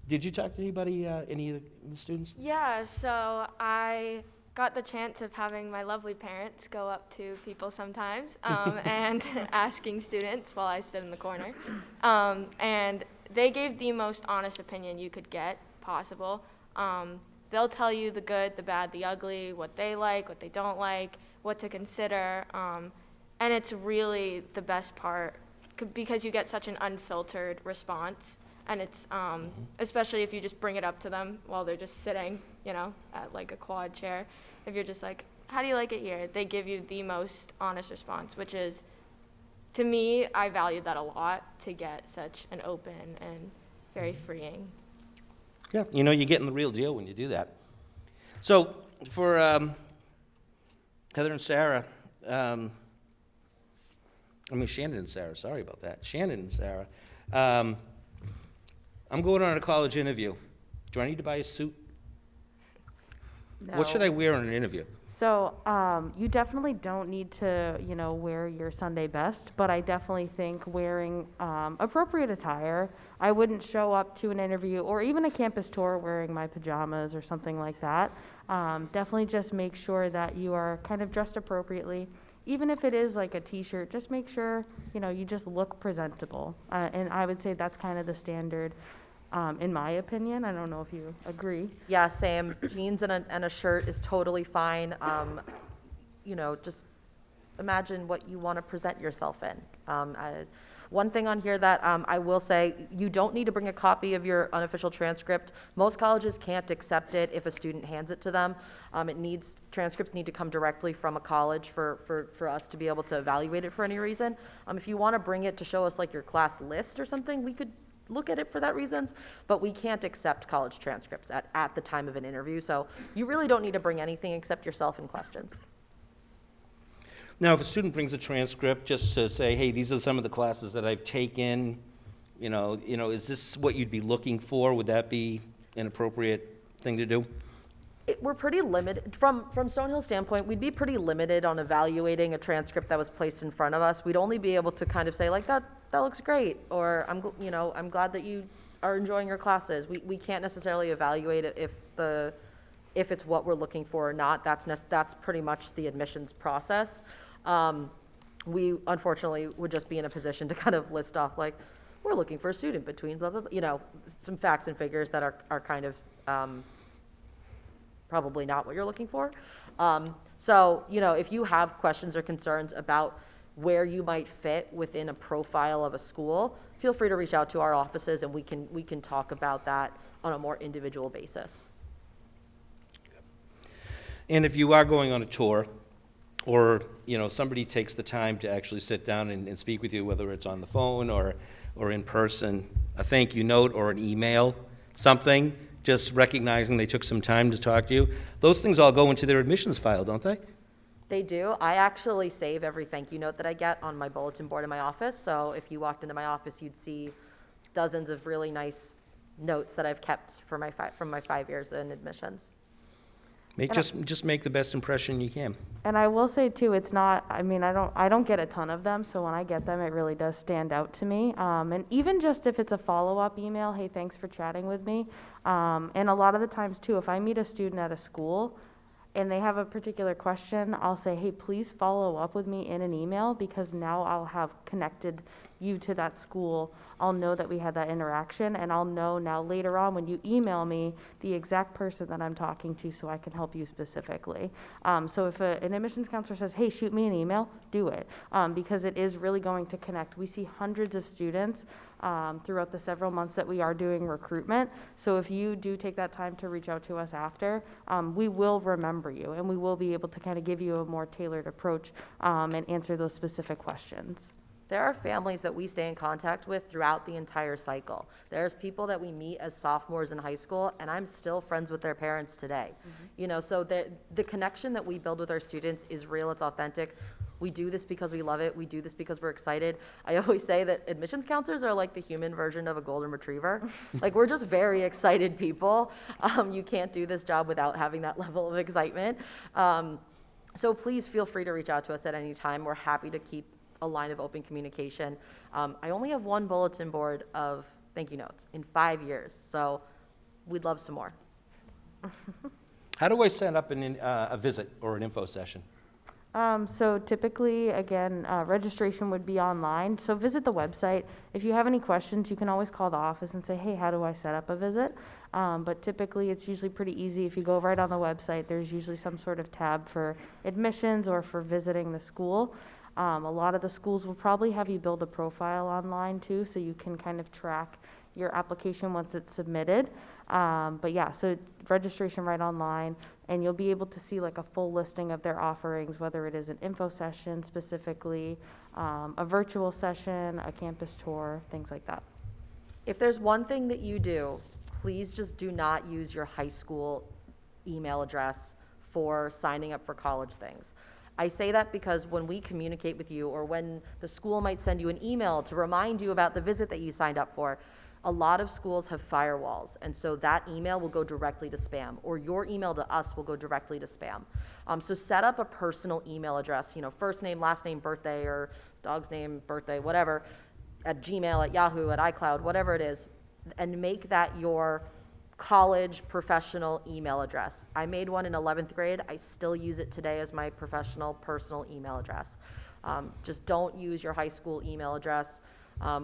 Did you talk to anybody, any of the students? Yeah, so I got the chance of having my lovely parents go up to people sometimes and asking students while I stood in the corner. And they gave the most honest opinion you could get possible. They'll tell you the good, the bad, the ugly, what they like, what they don't like, what to consider. And it's really the best part because you get such an unfiltered response. And it's, especially if you just bring it up to them while they're just sitting, at like a quad chair. If you're just like, how do you like it here? They give you the most honest response, which is, to me, I value that a lot to get such an open and very freeing Yeah, you know, you're getting the real deal when you do that. So for Heather and Sarah, Shannon and Sarah, sorry about that. Shannon and Sarah, I'm going on a college interview. Do I need to buy a suit? What should I wear in an interview? So you definitely don't need to, wear your Sunday best, but I definitely think wearing appropriate attire. I wouldn't show up to an interview or even a campus tour wearing my pajamas or something like that. Definitely just make sure that you are kind of dressed appropriately. Even if it is like a t-shirt, just make sure, you just look presentable. And I would say that's kind of the standard. In my opinion, I don't know if you agree. Yeah, same. Jeans and a shirt is totally fine. Just imagine what you want to present yourself in. One thing on here that I will say, you don't need to bring a copy of your unofficial transcript. Most colleges can't accept it if a student hands it to them. Transcripts need to come directly from a college for us to be able to evaluate it for any reason. If you want to bring it to show us like your class list or something, we could look at it for that reasons, but we can't accept college transcripts at the time of an interview. So you really don't need to bring anything except yourself and questions. Now, if a student brings a transcript just to say, hey, these are some of the classes that I've taken, is this what you'd be looking for? Would that be an appropriate thing to do? We're pretty limited, from Stonehill's standpoint, we'd be pretty limited on evaluating a transcript that was placed in front of us. We'd only be able to kind of say like, that looks great, or I'm glad that you are enjoying your classes. We can't necessarily evaluate it if it's what we're looking for or not. That's pretty much the admissions process. We unfortunately would just be in a position to kind of list off like, we're looking for a student between blah, blah, blah, some facts and figures that are kind of probably not what you're looking for. So, if you have questions or concerns about where you might fit within a profile of a school, feel free to reach out to our offices and we can talk about that on a more individual basis. And if you are going on a tour, or somebody takes the time to actually sit down and speak with you, whether it's on the phone or in person, a thank you note or an email, something, just recognizing they took some time to talk to you, those things all go into their admissions file, don't they? They do. I actually save every thank you note that I get on my bulletin board in my office. So if you walked into my office, you'd see dozens of really nice notes that I've kept from my 5 years in admissions. Just make the best impression you can. And I will say too, it's not, I don't get a ton of them, so when I get them, it really does stand out to me. And even just if it's a follow-up email, hey, thanks for chatting with me. And a lot of the times too, if I meet a student at a school and they have a particular question, I'll say, hey, please follow up with me in an email, because now I'll have connected you to that school. I'll know that we had that interaction, and I'll know now later on when you email me the exact person that I'm talking to, so I can help you specifically. So if an admissions counselor says, hey, shoot me an email, do it, because it is really going to connect. We see hundreds of students throughout the several months that we are doing recruitment. So if you do take that time to reach out to us after, we will remember you, and we will be able to kind of give you a more tailored approach and answer those specific questions. There are families that we stay in contact with throughout the entire cycle. There's people that we meet as sophomores in high school, and I'm still friends with their parents today. So the connection that we build with our students is real, it's authentic. We do this because we love it. We do this because we're excited. I always say that admissions counselors are like the human version of a golden retriever. Like, we're just very excited people. You can't do this job without having that level of excitement. So please feel free to reach out to us at any time. We're happy to keep a line of open communication. I only have one bulletin board of thank you notes in 5 years, so we'd love some more. How do I set up a visit or an info session? So typically, again, registration would be online. So visit the website. If you have any questions, you can always call the office and say, hey, how do I set up a visit? But typically, it's usually pretty easy. If you go right on the website, there's usually some sort of tab for admissions or for visiting the school. A lot of the schools will probably have you build a profile online too, so you can kind of track your application once it's submitted. But yeah, so registration right online, and you'll be able to see like a full listing of their offerings, whether it is an info session specifically, a virtual session, a campus tour, things like that. If there's one thing that you do, please just do not use your high school email address for signing up for college things. I say that because when we communicate with you, or when the school might send you an email to remind you about the visit that you signed up for, a lot of schools have firewalls, and so that email will go directly to spam, or your email to us will go directly to spam. So set up a personal email address, first name, last name, birthday, or dog's name, birthday, whatever, at Gmail, at Yahoo, at iCloud, whatever it is, and make that your college professional email address. I made one in 11th grade. I still use it today as my professional personal email address. Just don't use your high school email address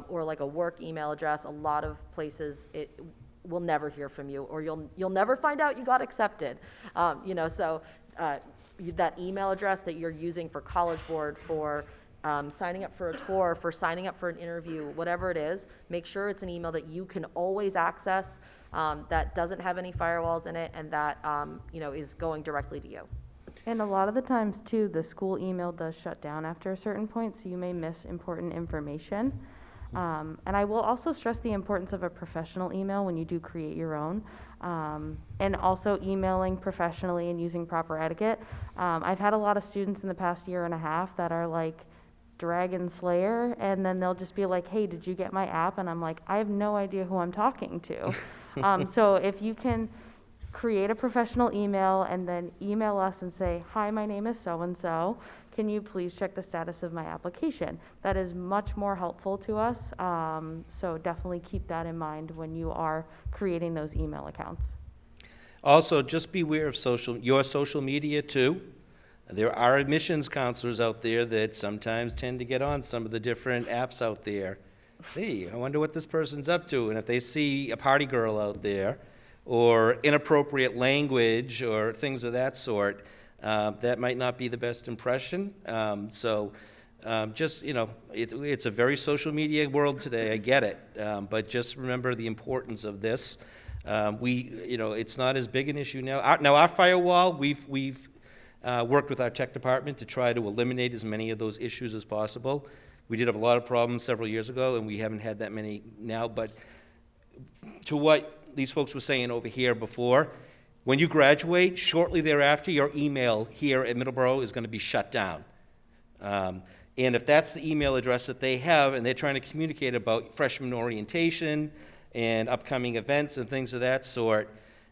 or like a work email address. A lot of places it will never hear from you, or you'll never find out you got accepted. That email address that you're using for College Board, for signing up for a tour, for signing up for an interview, whatever it is, make sure it's an email that you can always access, that doesn't have any firewalls in it, and that is going directly to you. And a lot of the times too, the school email does shut down after a certain point, so you may miss important information. And I will also stress the importance of a professional email when you do create your own, and also emailing professionally and using proper etiquette. I've had a lot of students in the past year and a half that are like Dragon Slayer, and then they'll just be like, hey, did you get my app? And I'm like, I have no idea who I'm talking to. So if you can create a professional email and then email us and say, hi, my name is so-and-so, can you please check the status of my application? That is much more helpful to us. So definitely keep that in mind when you are creating those email accounts. Also, just beware of your social media too. There are admissions counselors out there that sometimes tend to get on some of the different apps out there. See, I wonder what this person's up to. And if they see a party girl out there, or inappropriate language, or things of that sort, that might not be the best impression. It's a very social media world today, I get it. But just remember the importance of this. It's not as big an issue now. Our firewall, we've worked with our tech department to try to eliminate as many of those issues as possible. We did have a lot of problems several years ago, and we haven't had that many now. But to what these folks were saying over here before, when you graduate, shortly thereafter, your email here at Middleborough is going to be shut down. And if that's the email address that they have, and they're trying to communicate about freshman orientation and upcoming events and things of that sort,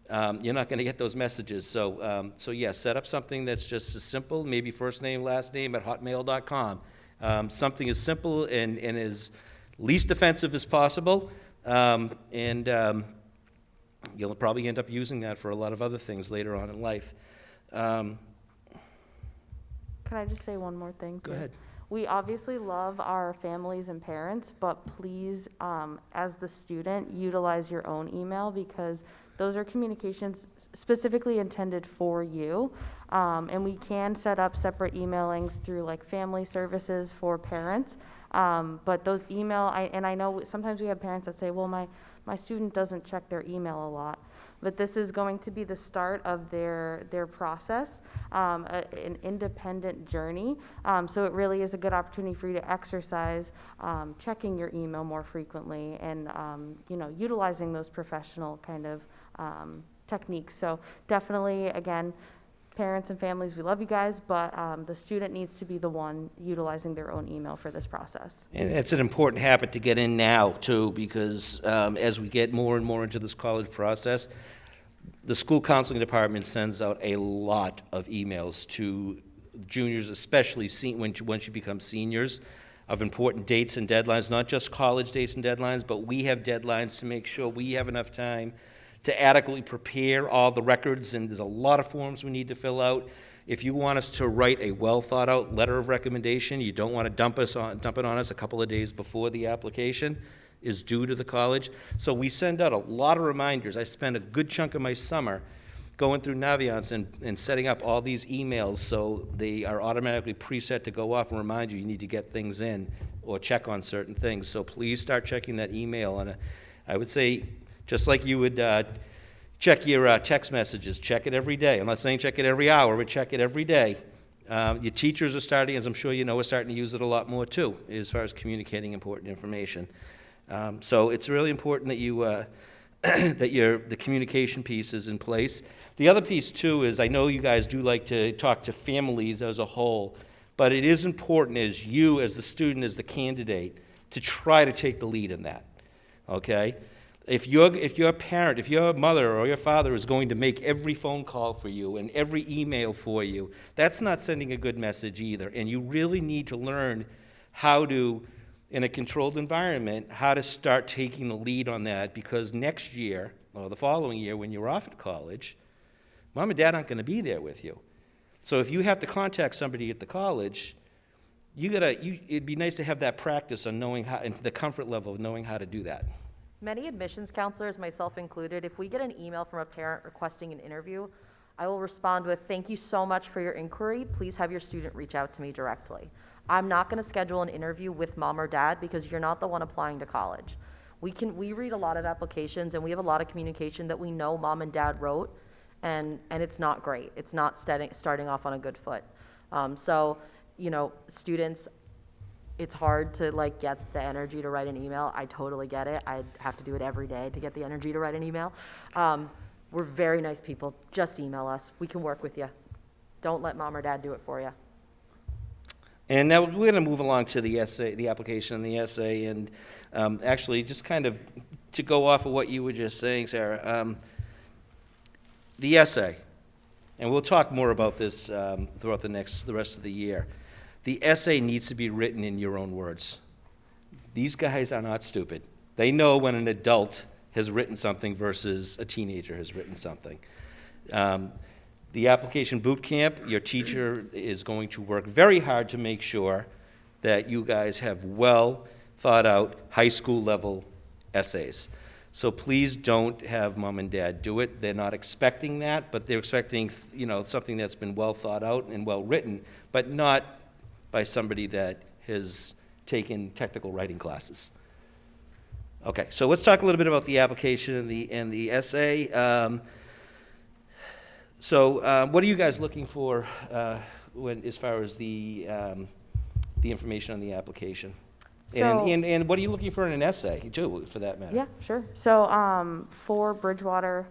you're not going to get those messages. So yeah, set up something that's just as simple, maybe first name, last name at hotmail.com. Something as simple and as least offensive as possible. You'll probably end up using that for a lot of other things later on in life. Can I just say one more thing, too? Go ahead. We obviously love our families and parents, but please, as the student, utilize your own email, because those are communications specifically intended for you. And we can set up separate emailings through like family services for parents. But those I know sometimes we have parents that say, well, my student doesn't check their email a lot. But this is going to be the start of their process, an independent journey. So it really is a good opportunity for you to exercise checking your email more frequently, and utilizing those professional kind of techniques. So definitely, again, parents and families, we love you guys, but the student needs to be the one utilizing their own email for this process. And it's an important habit to get in now, too, because as we get more and more into this college process, the school counseling department sends out a lot of emails to juniors, especially once you become seniors, of important dates and deadlines, not just college dates and deadlines, but we have deadlines to make sure we have enough time to adequately prepare all the records, and there's a lot of forms we need to fill out. If you want us to write a well-thought-out letter of recommendation, you don't want to dump it on us a couple of days before the application is due to the college. So we send out a lot of reminders. I spend a good chunk of my summer going through Naviance and setting up all these emails so they are automatically preset to go off and remind you need to get things in or check on certain things. So please start checking that email. I would say, just like you would check your text messages, check it every day. I'm not saying check it every hour, but check it every day. Your teachers are starting, as I'm sure you know, are starting to use it a lot more too, as far as communicating important information. So it's really important that you that the communication piece is in place. The other piece too is, I know you guys do like to talk to families as a whole, but it is important as you, as the student, as the candidate, to try to take the lead in that, okay? If your parent, if your mother or your father is going to make every phone call for you and every email for you, that's not sending a good message either. And you really need to learn how to, in a controlled environment, how to start taking the lead on that, because next year, or the following year when you're off at college, mom and dad aren't going to be there with you. So if you have to contact somebody at the college, it'd be nice to have that practice on knowing how, and the comfort level of knowing how to do that. Many admissions counselors, myself included, if we get an email from a parent requesting an interview, I will respond with, "Thank you so much for your inquiry. Please have your student reach out to me directly." I'm not going to schedule an interview with mom or dad because you're not the one applying to college. We read a lot of applications and we have a lot of communication that we know mom and dad wrote, and it's not great. It's not starting off on a good foot. So, students, it's hard to get the energy to write an email. I totally get it. I have to do it every day to get the energy to write an email. We're very nice people. Just email us. We can work with you. Don't let mom or dad do it for you. And now we're going to move along to the essay, the application and the essay, and actually just kind of to go off of what you were just saying, Sarah, the essay, and we'll talk more about this throughout the rest of the year. The essay needs to be written in your own words. These guys are not stupid. They know when an adult has written something versus a teenager has written something. The application boot camp, your teacher is going to work very hard to make sure that you guys have well thought out high school level essays. So please don't have mom and dad do it. They're not expecting that, but they're expecting something that's been well thought out and well written, but not by somebody that has taken technical writing classes. Okay, so let's talk a little bit about the application and the essay. So what are you guys looking for as far as the information on the application? And what are you looking for in an essay, too, for that matter? Yeah, sure. So for Bridgewater,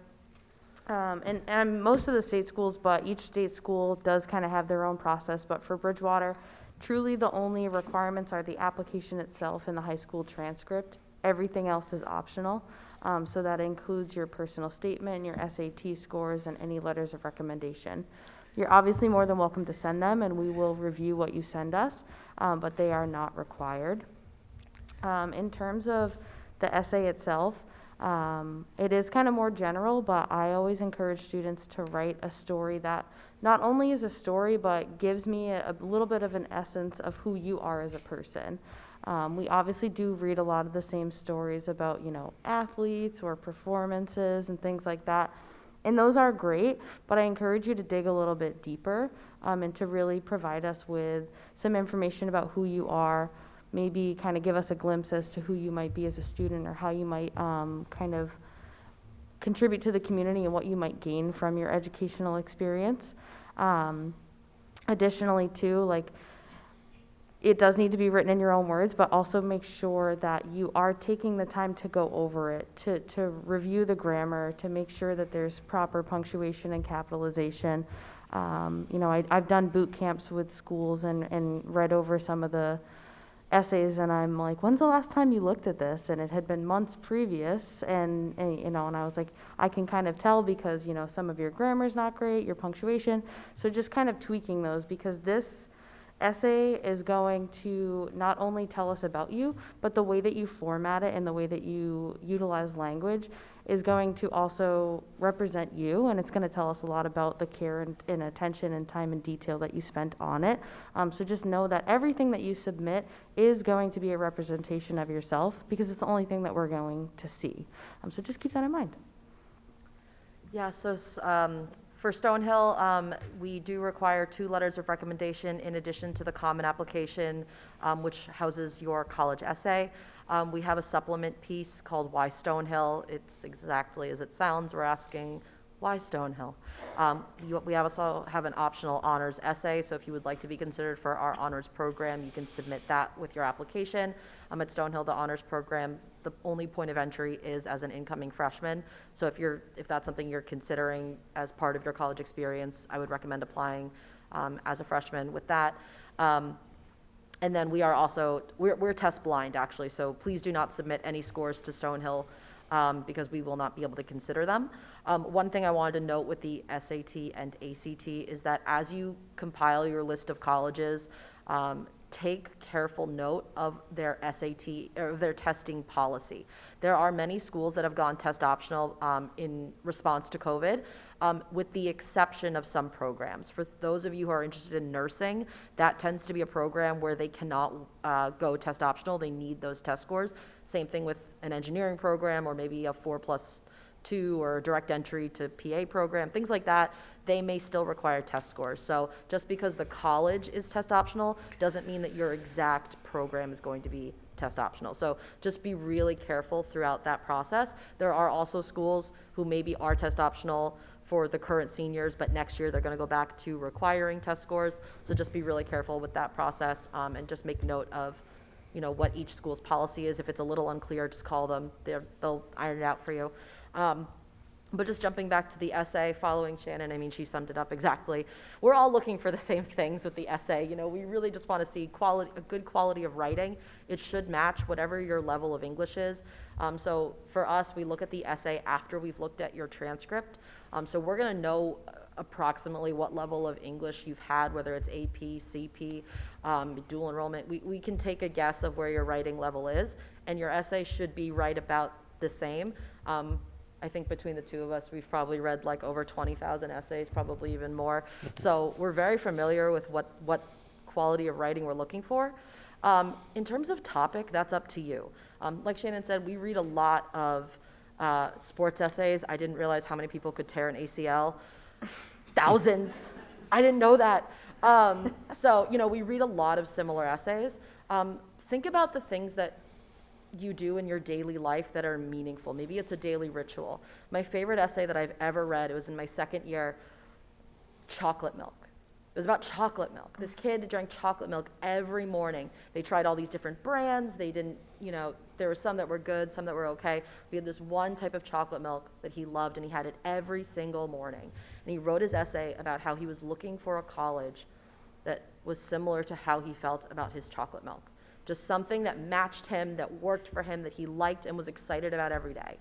and most of the state schools, but each state school does kind of have their own process. But for Bridgewater, truly the only requirements are the application itself and the high school transcript. Everything else is optional. So that includes your personal statement, your SAT scores, and any letters of recommendation. You're obviously more than welcome to send them, and we will review what you send us, but they are not required. In terms of the essay itself, it is kind of more general, but I always encourage students to write a story that not only is a story, but gives me a little bit of an essence of who you are as a person. We obviously do read a lot of the same stories about, athletes or performances and things like that. And those are great, but I encourage you to dig a little bit deeper and to really provide us with some information about who you are, maybe kind of give us a glimpse as to who you might be as a student or how you might kind of contribute to the community and what you might gain from your educational experience. Additionally, too, it does need to be written in your own words, but also make sure that you are taking the time to go over it, to review the grammar, to make sure that there's proper punctuation and capitalization. I've done boot camps with schools and read over some of the essays, and I'm like, when's the last time you looked at this? And it had been months previous, and I was like, I can kind of tell because, some of your grammar's not great, your punctuation. So just kind of tweaking those, because this essay is going to not only tell us about you, but the way that you format it and the way that you utilize language is going to also represent you, and it's going to tell us a lot about the care and attention and time and detail that you spent on it. So just know that everything that you submit is going to be a representation of yourself, because it's the only thing that we're going to see. So just keep that in mind. Yeah, so for Stonehill, we do require 2 letters of recommendation in addition to the common application, which houses your college essay. We have a supplement piece called Why Stonehill. It's exactly as it sounds. We're asking Why Stonehill? We also have an optional honors essay, so if you would like to be considered for our honors program, you can submit that with your application. At Stonehill, the honors program, the only point of entry is as an incoming freshman. So if that's something you're considering as part of your college experience, I would recommend applying as a freshman with that. And then we're test blind actually, so please do not submit any scores to Stonehill because we will not be able to consider them. One thing I wanted to note with the SAT and ACT is that as you compile your list of colleges, take careful note of their SAT or their testing policy. There are many schools that have gone test optional in response to COVID, with the exception of some programs. For those of you who are interested in nursing, that tends to be a program where they cannot go test optional. They need those test scores. Same thing with an engineering program or maybe a 4+2 or a direct entry to PA program, things like that. They may still require test scores. So just because the college is test optional doesn't mean that your exact program is going to be test optional. So just be really careful throughout that process. There are also schools who maybe are test optional for the current seniors, but next year they're going to go back to requiring test scores. So just be really careful with that process and just make note of what each school's policy is. If it's a little unclear, just call them. They'll iron it out for you. But just jumping back to the essay, following Shannon, I mean, she summed it up exactly. We're all looking for the same things with the essay. We really just want to see a good quality of writing. It should match whatever your level of English is. So for us, we look at the essay after we've looked at your transcript. So we're going to know approximately what level of English you've had, whether it's AP, CP, dual enrollment. We can take a guess of where your writing level is, and your essay should be right about the same. I think between the two of us, we've probably read like over 20,000 essays, probably even more. So we're very familiar with what quality of writing we're looking for. In terms of topic, that's up to you. Like Shannon said, we read a lot of sports essays. I didn't realize how many people could tear an ACL. Thousands. I didn't know that. So, we read a lot of similar essays. Think about the things that you do in your daily life that are meaningful. Maybe it's a daily ritual. My favorite essay that I've ever read, it was in my second year, chocolate milk. It was about chocolate milk. This kid drank chocolate milk every morning. They tried all these different brands. They didn't, there were some that were good, some that were okay. We had this one type of chocolate milk that he loved, and he had it every single morning. And he wrote his essay about how he was looking for a college that was similar to how he felt about his chocolate milk. Just something that matched him, that worked for him, that he liked and was excited about every day.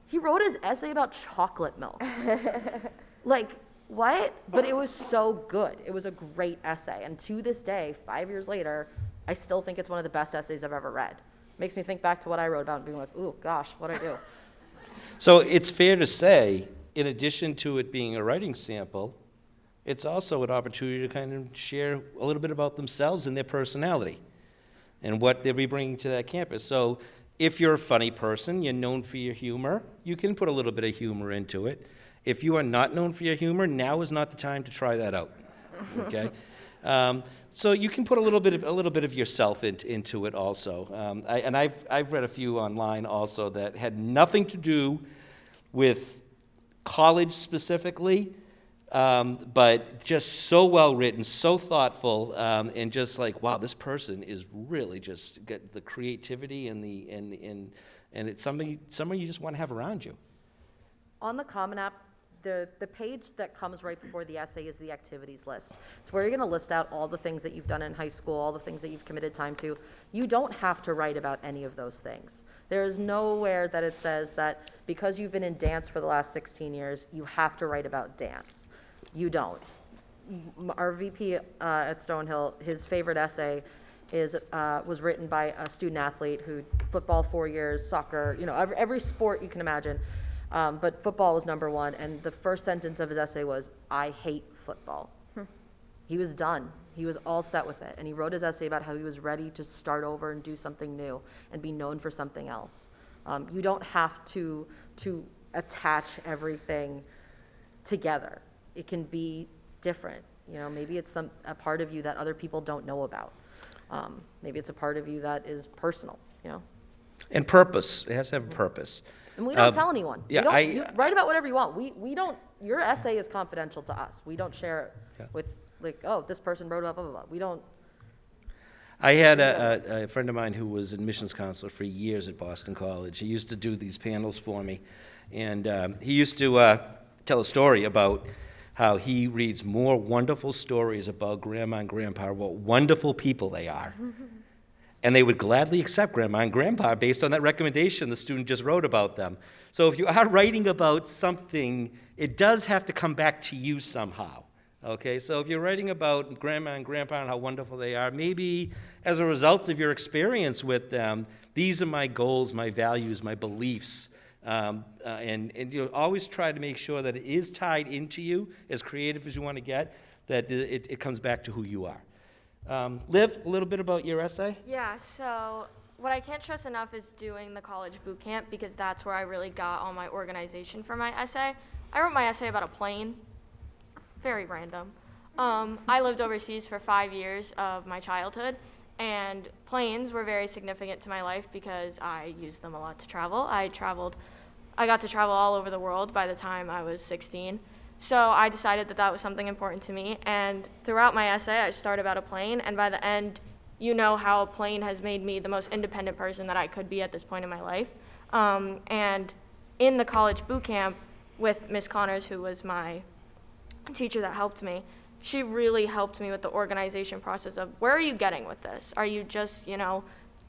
He wrote his essay about chocolate milk. Like, what? But it was so good. It was a great essay. And to this day, 5 years later, I still think it's one of the best essays I've ever read. Makes me think back to what I wrote about and being like, ooh, gosh, what'd I do? So it's fair to say, in addition to it being a writing sample, it's also an opportunity to kind of share a little bit about themselves and their personality and what they'll be bringing to that campus. So if you're a funny person, you're known for your humor, you can put a little bit of humor into it. If you are not known for your humor, now is not the time to try that out, okay? So you can put a little bit of yourself into it also. I've read a few online also that had nothing to do with college specifically, but just so well written, so thoughtful, and just like, wow, this person is really just got the creativity and it's somebody you just want to have around you. On the Common App, the page that comes right before the essay is the activities list. It's where you're going to list out all the things that you've done in high school, all the things that you've committed time to. You don't have to write about any of those things. There is nowhere that it says that because you've been in dance for the last 16 years, you have to write about dance. You don't. Our VP at Stonehill, his favorite essay was written by a student athlete who football 4 years, soccer, every sport you can imagine. But football was number one, and the first sentence of his essay was, "I hate football." He was done. He was all set with it, and he wrote his essay about how he was ready to start over and do something new and be known for something else. You don't have to attach everything together. It can be different. Maybe it's a part of you that other people don't know about. Maybe it's a part of you that is personal. And purpose. It has to have a purpose. And we don't tell anyone. yeah, You don't, I- you write about whatever you want. We don't, your essay is confidential to us. We don't share it Yeah. with, like, oh, this person wrote about blah, blah, blah. We don't, I had a friend of mine who was admissions counselor for years at Boston College. He used to do these panels for me, and he used to tell a story about how he reads more wonderful stories about grandma and grandpa, what wonderful people they are. And they would gladly accept grandma and grandpa based on that recommendation the student just wrote about them. So if you are writing about something, it does have to come back to you somehow. Okay, so if you're writing about grandma and grandpa and how wonderful they are, maybe as a result of your experience with them, these are my goals, my values, my beliefs. And you always try to make sure that it is tied into you, as creative as you want to get, that it comes back to who you are. Liv, a little bit about your essay? Yeah, so what I can't stress enough is doing the college boot camp, because that's where I really got all my organization for my essay. I wrote my essay about a plane. Very random. I lived overseas for 5 years of my childhood, and planes were very significant to my life because I used them a lot to travel. I got to travel all over the world by the time I was 16. So I decided that that was something important to me, and throughout my essay I start about a plane, and by the end, you know how a plane has made me the most independent person that I could be at this point in my life. And in the college boot camp with Miss Connors, who was my teacher that helped me, she really helped me with the organization process of, where are you getting with this? Are you just,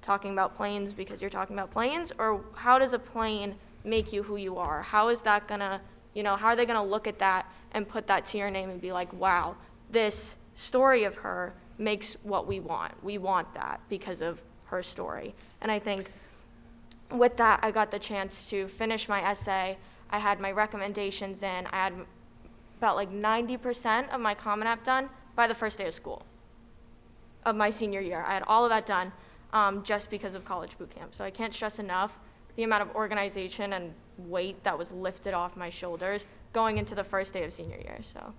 talking about planes because you're talking about planes? Or how does a plane make you who you are? How is that gonna, how are they gonna look at that and put that to your name and be like, wow, this story of her makes what we want. We want that because of her story. And I think with that, I got the chance to finish my essay. I had my recommendations in. I had about like 90% of my Common App done by the first day of school of my senior year. I had all of that done just because of college boot camp. So I can't stress enough the amount of organization and weight that was lifted off my shoulders going into the first day of senior year. So,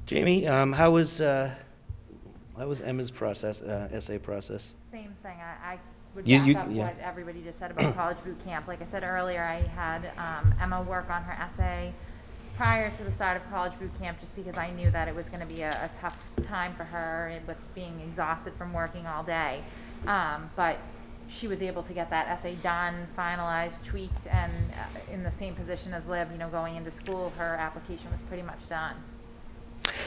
Jamie, how was Emma's essay process? Same thing. I would You- back up yeah. what everybody just said about college boot camp. Like I said earlier, I had Emma work on her essay prior to the start of college boot camp, just because I knew that it was going to be a tough time for her and with being exhausted from working all day. But she was able to get that essay done, finalized, tweaked, and in the same position as Liv, going into school, her application was pretty much done.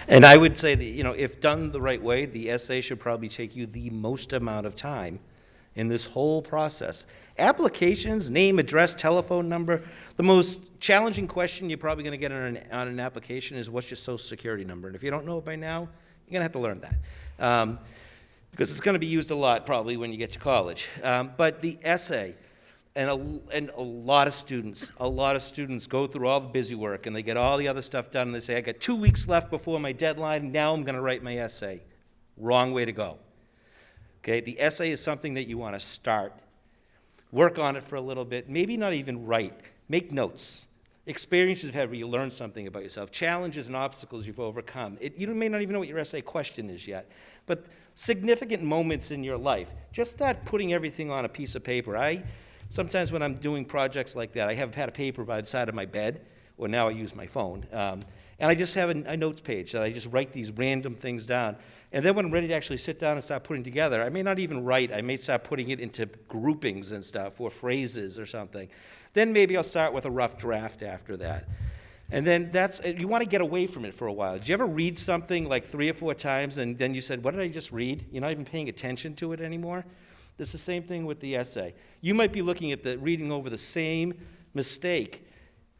And I would say that, if done the right way, the essay should probably take you the most amount of time in this whole process. Applications, name, address, telephone number. The most challenging question you're probably going to get on an application is, what's your social security number? And if you don't know it by now, you're going to have to learn that. Because it's going to be used a lot probably when you get to college. But the essay, and a lot of students go through all the busy work and they get all the other stuff done and they say, I got 2 weeks left before my deadline, and now I'm going to write my essay. Wrong way to go. Okay, the essay is something that you want to start, work on it for a little bit, maybe not even write, make notes, experiences you've had where you learn something about yourself, challenges and obstacles you've overcome. You may not even know what your essay question is yet, but significant moments in your life. Just start putting everything on a piece of paper. Sometimes when I'm doing projects like that, I have a pad of paper by the side of my bed, or now I use my phone, and I just have a notes page that I just write these random things down. And then when I'm ready to actually sit down and start putting together, I may not even write. I may start putting it into groupings and stuff, or phrases or something. Then maybe I'll start with a rough draft after that. And then you want to get away from it for a while. Did you ever read something like 3 or 4 times and then you said, what did I just read? You're not even paying attention to it anymore? It's the same thing with the essay. You might be looking at reading over the same mistake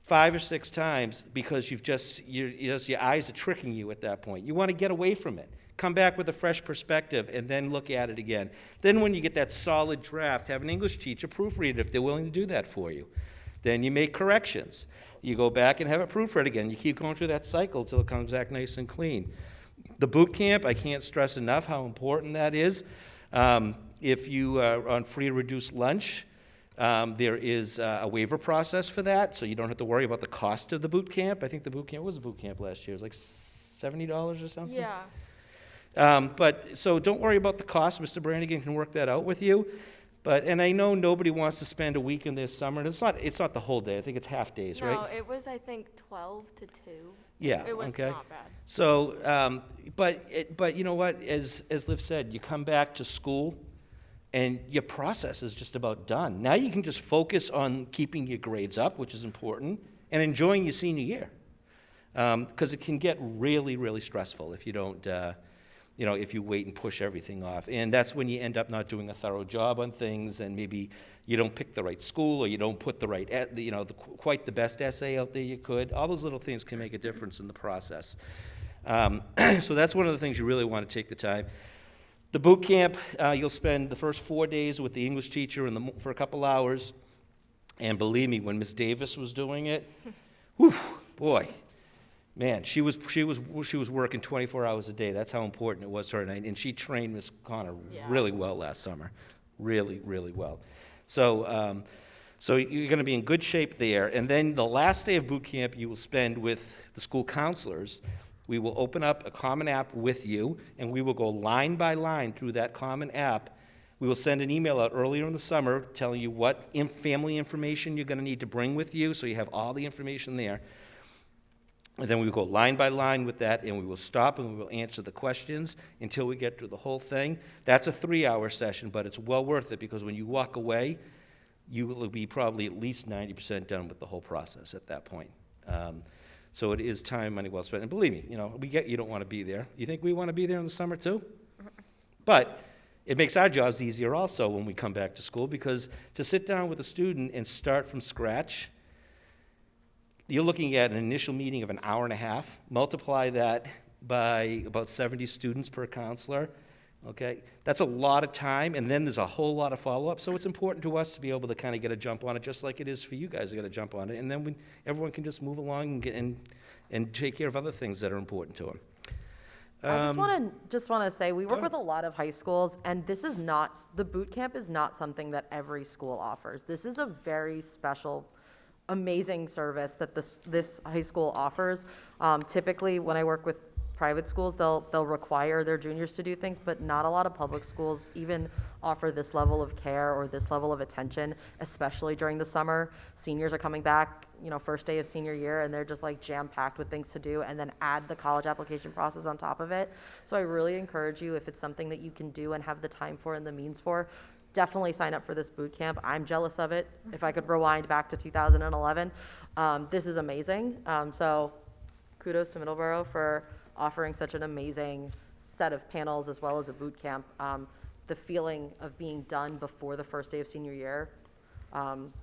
5 or 6 times because your eyes are tricking you at that point. You want to get away from it. Come back with a fresh perspective and then look at it again. Then when you get that solid draft, have an English teacher proofread it if they're willing to do that for you. Then you make corrections. You go back and have it proofread again. You keep going through that cycle until it comes back nice and clean. The boot camp, I can't stress enough how important that is. If you are on free or reduced lunch, there is a waiver process for that, so you don't have to worry about the cost of the boot camp. I think the boot camp, what was the boot camp last year? It was like $70 or something? yeah. So don't worry about the cost. Mr. Brannigan can work that out with you. And I know nobody wants to spend a week in their summer, and it's not the whole day. I think it's half days, right? No, it was, I think, 12 to 2. Yeah, It was okay. not bad. So, but you know what, as Liv said, you come back to school, and your process is just about done. Now you can just focus on keeping your grades up, which is important, and enjoying your senior year. Because it can get really, really stressful if you don't, if you wait and push everything off. And that's when you end up not doing a thorough job on things, and maybe you don't pick the right school, or you don't put the right, quite the best essay out there you could. All those little things can make a difference in the process. So that's one of the things you really want to take the time. The boot camp, you'll spend the first 4 days with the English teacher for a couple hours. And believe me, when Miss Davis was doing it, whew, boy, man, she was working 24 hours a day. That's how important it was to her. And she trained Miss Connor really well last summer, really, really well. So, so you're going to be in good shape there. And then the last day of boot camp, you will spend with the school counselors. We will open up a common app with you, and we will go line by line through that common app. We will send an email out earlier in the summer telling you what family information you're going to need to bring with you, so you have all the information there. And then we will go line by line with that, and we will stop and we will answer the questions until we get through the whole thing. That's a 3-hour session, but it's well worth it, because when you walk away, you will be probably at least 90% done with the whole process at that point. So it is time, money well spent. And believe me, we get you don't want to be there. You think we want to be there in the summer too? But it makes our jobs easier also when we come back to school, because to sit down with a student and start from scratch, you're looking at an initial meeting of an hour and a half. Multiply that by about 70 students per counselor. Okay, that's a lot of time, and then there's a whole lot of follow-up. So it's important to us to be able to kind of get a jump on it, just like it is for you guys to get a jump on it. And then everyone can just move along and take care of other things that are important to them. I just want to say, we work with a lot of high schools, and the boot camp is not something that every school offers. This is a very special, amazing service that this high school offers. Typically, when I work with private schools, they'll require their juniors to do things, but not a lot of public schools even offer this level of care or this level of attention, especially during the summer. Seniors are coming back, first day of senior year, and they're just like jam-packed with things to do, and then add the college application process on top of it. So I really encourage you, if it's something that you can do and have the time for and the means for, definitely sign up for this boot camp. I'm jealous of it. If I could rewind back to 2011, this is amazing. So kudos to Middleborough for offering such an amazing set of panels as well as a boot camp. The feeling of being done before the first day of senior year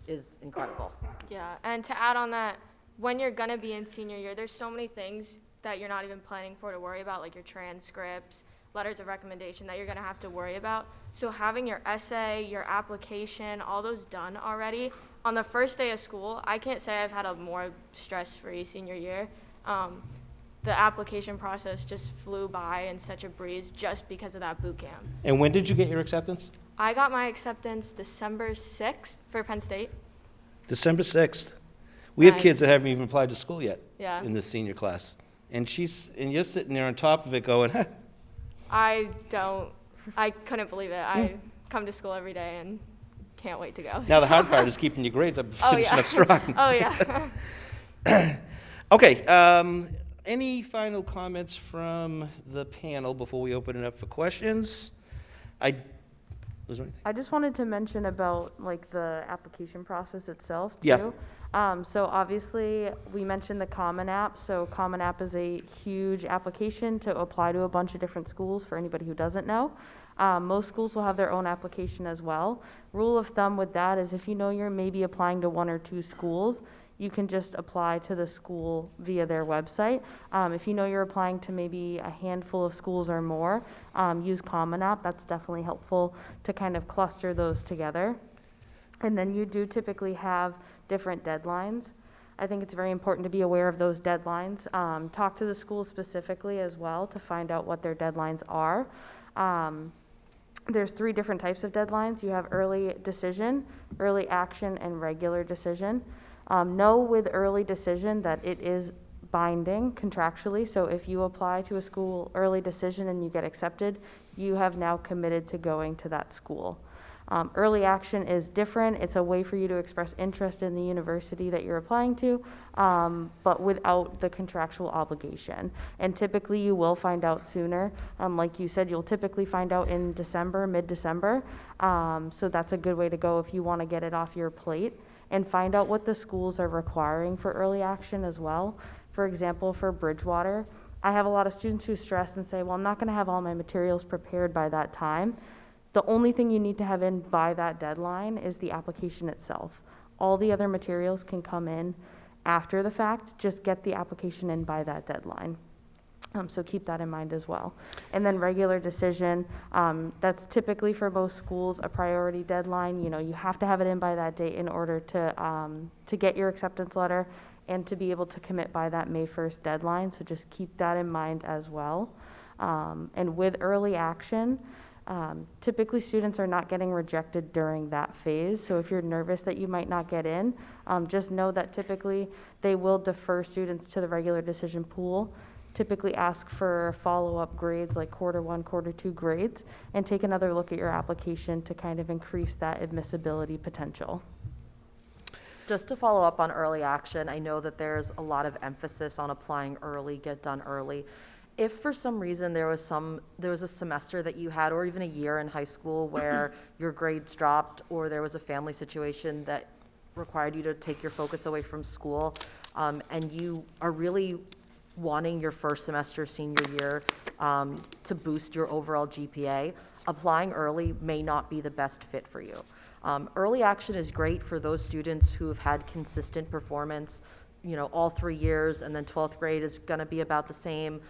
is incredible. Yeah, and to add on that, when you're going to be in senior year, there's so many things that you're not even planning for to worry about, like your transcripts, letters of recommendation that you're going to have to worry about. So having your essay, your application, all those done already, on the first day of school, I can't say I've had a more stress-free senior year. The application process just flew by in such a breeze just because of that boot camp. And when did you get your acceptance? I got my acceptance December 6th for Penn State. December 6th. We have Nice. kids that haven't even applied to school yet. Yeah. In this senior class. And you're sitting there on top of it going, huh. I couldn't believe it. I come to school every day and can't wait to go. Now the hard part is keeping your grades up, finishing up strong. Oh, yeah. Okay, any final comments from the panel before we open it up for questions? Was there anything? I just wanted to mention about like the application process itself too. Yeah. So obviously we mentioned the Common App. So Common App is a huge application to apply to a bunch of different schools for anybody who doesn't know. Most schools will have their own application as well. Rule of thumb with that is if you know you're maybe applying to 1 or 2 schools, you can just apply to the school via their website. If you know you're applying to maybe a handful of schools or more, use Common App. That's definitely helpful to kind of cluster those together. And then you do typically have different deadlines. I think it's very important to be aware of those deadlines. Talk to the schools specifically as well to find out what their deadlines are. There's 3 different types of deadlines. You have early decision, early action, and regular decision. Know with early decision that it is binding contractually. So if you apply to a school early decision and you get accepted, you have now committed to going to that school. Early action is different. It's a way for you to express interest in the university that you're applying to, but without the contractual obligation. And typically you will find out sooner. Like you said, you'll typically find out in December, mid-December. So that's a good way to go if you want to get it off your plate and find out what the schools are requiring for early action as well. For example, for Bridgewater, I have a lot of students who stress and say, well, I'm not going to have all my materials prepared by that time. The only thing you need to have in by that deadline is the application itself. All the other materials can come in after the fact, just get the application in by that deadline. So keep that in mind as well. And then regular decision, that's typically for most schools a priority deadline. You know, you have to have it in by that date in order to get your acceptance letter and to be able to commit by that May 1st deadline. So just keep that in mind as well. And with early action, typically students are not getting rejected during that phase. So if you're nervous that you might not get in, just know that typically they will defer students to the regular decision pool, typically ask for follow-up grades like quarter 1, quarter 2 grades, and take another look at your application to kind of increase that admissibility potential. Just to follow up on early action, I know that there's a lot of emphasis on applying early, get done early. If for some reason there was a semester that you had, or even a year in high school where your grades dropped, or there was a family situation that required you to take your focus away from school, and you are really wanting your first semester senior year to boost your overall GPA, applying early may not be the best fit for you. Early action is great for those students who have had consistent performance, you know, all 3 years, and then 12th grade is going to be about the same.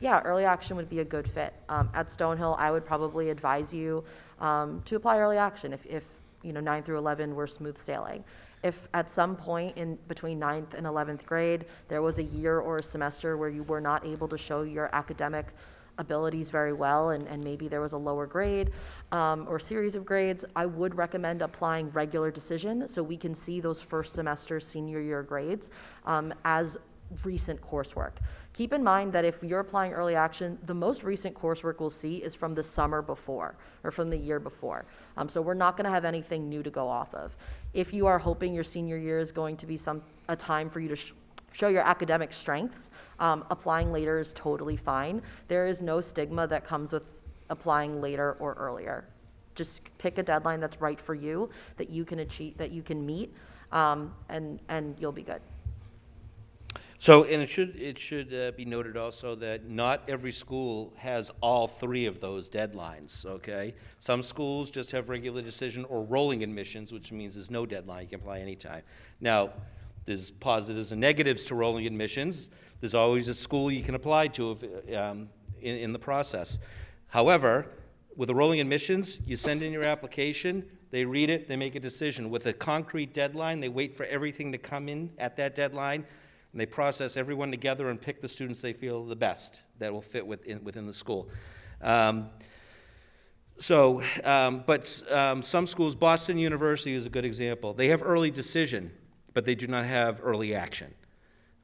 Yeah, early action would be a good fit. At Stonehill, I would probably advise you to apply early action if you know 9 through 11 were smooth sailing. If at some point in between 9th and 11th grade there was a year or a semester where you were not able to show your academic abilities very well, and maybe there was a lower grade or series of grades, I would recommend applying regular decision so we can see those first semester senior year grades as recent coursework. Keep in mind that if you're applying early action, the most recent coursework we'll see is from the summer before or from the year before. So we're not going to have anything new to go off of. If you are hoping your senior year is going to be a time for you to show your academic strengths, applying later is totally fine. There is no stigma that comes with applying later or earlier. Just pick a deadline that's right for you, that you can achieve, that you can meet, and you'll be good. So, and it should be noted also that not every school has all 3 of those deadlines, okay? Some schools just have regular decision or rolling admissions, which means there's no deadline, you can apply anytime. Now, there's positives and negatives to rolling admissions. There's always a school you can apply to in the process. However, with the rolling admissions, you send in your application, they read it, they make a decision. With a concrete deadline, they wait for everything to come in at that deadline, and they process everyone together and pick the students they feel are the best that will fit within the school. But some schools, Boston University is a good example. They have early decision, but they do not have early action,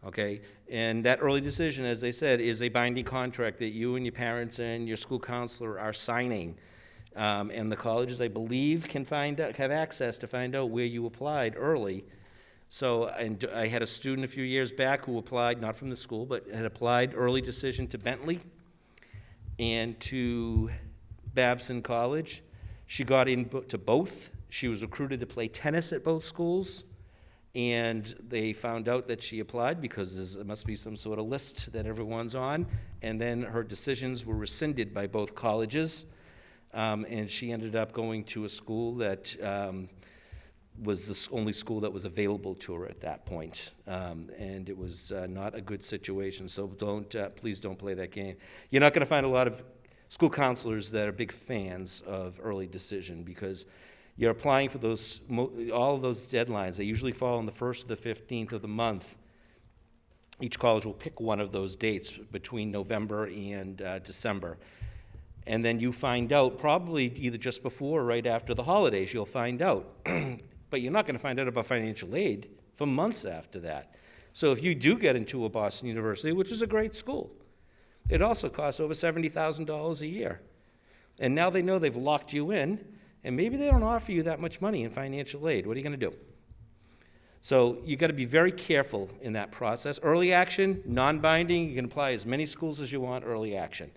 okay? And that early decision, as I said, is a binding contract that you and your parents and your school counselor are signing. And the colleges, I believe, can have access to find out where you applied early. So, and I had a student a few years back who applied, not from the school, but had applied early decision to Bentley and to Babson College. She got into both. She was recruited to play tennis at both schools, and they found out that she applied because there must be some sort of list that everyone's on, and then her decisions were rescinded by both colleges, and she ended up going to a school that was the only school that was available to her at that point, and it was not a good situation. So please don't play that game. You're not going to find a lot of school counselors that are big fans of early decision because you're applying for all of those deadlines. They usually fall on the 1st or the 15th of the month. Each college will pick one of those dates between November and December. And then you find out probably either just before or right after the holidays, you'll find out. But you're not going to find out about financial aid for months after that. So if you do get into a Boston University, which is a great school, it also costs over $70,000 a year. And now they know they've locked you in, and maybe they don't offer you that much money in financial aid. What are you going to do? So you got to be very careful in that process. Early action, non-binding, you can apply as many schools as you want early action.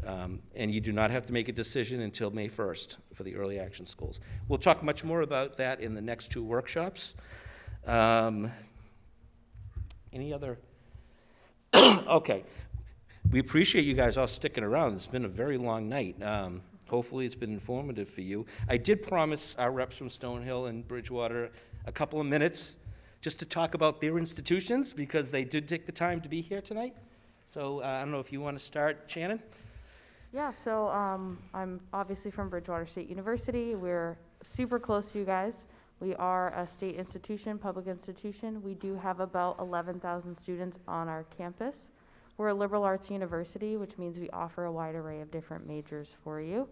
And you do not have to make a decision until May 1st for the early action schools. We'll talk much more about that in the next 2 workshops. Any other? Okay. We appreciate you guys all sticking around. It's been a very long night. Hopefully it's been informative for you. I did promise our reps from Stonehill and Bridgewater a couple of minutes just to talk about their institutions, because they did take the time to be here tonight. So I don't know if you want to start, Shannon? Yeah, so I'm obviously from Bridgewater State University. We're super close to you guys. We are a state institution, public institution. We do have about 11,000 students on our campus. We're a liberal arts university, which means we offer a wide array of different majors for you.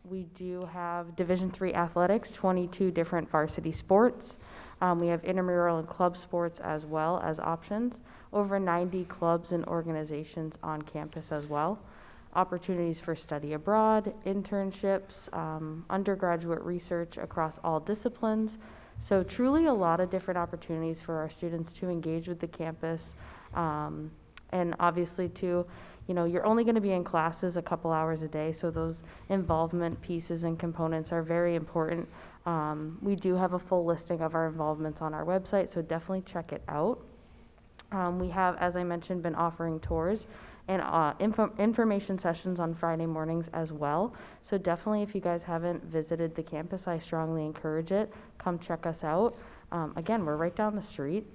We do have Division III athletics, 22 different varsity sports. We have intramural and club sports as well as options. Over 90 clubs and organizations on campus as well. Opportunities for study abroad, internships, undergraduate research across all disciplines. So truly a lot of different opportunities for our students to engage with the campus. And obviously too, you're only going to be in classes a couple hours a day, so those involvement pieces and components are very important. We do have a full listing of our involvements on our website, so definitely check it out. We have, as I mentioned, been offering tours and information sessions on Friday mornings as well. So definitely, if you guys haven't visited the campus, I strongly encourage it. Come check us out. Again, we're right down the street.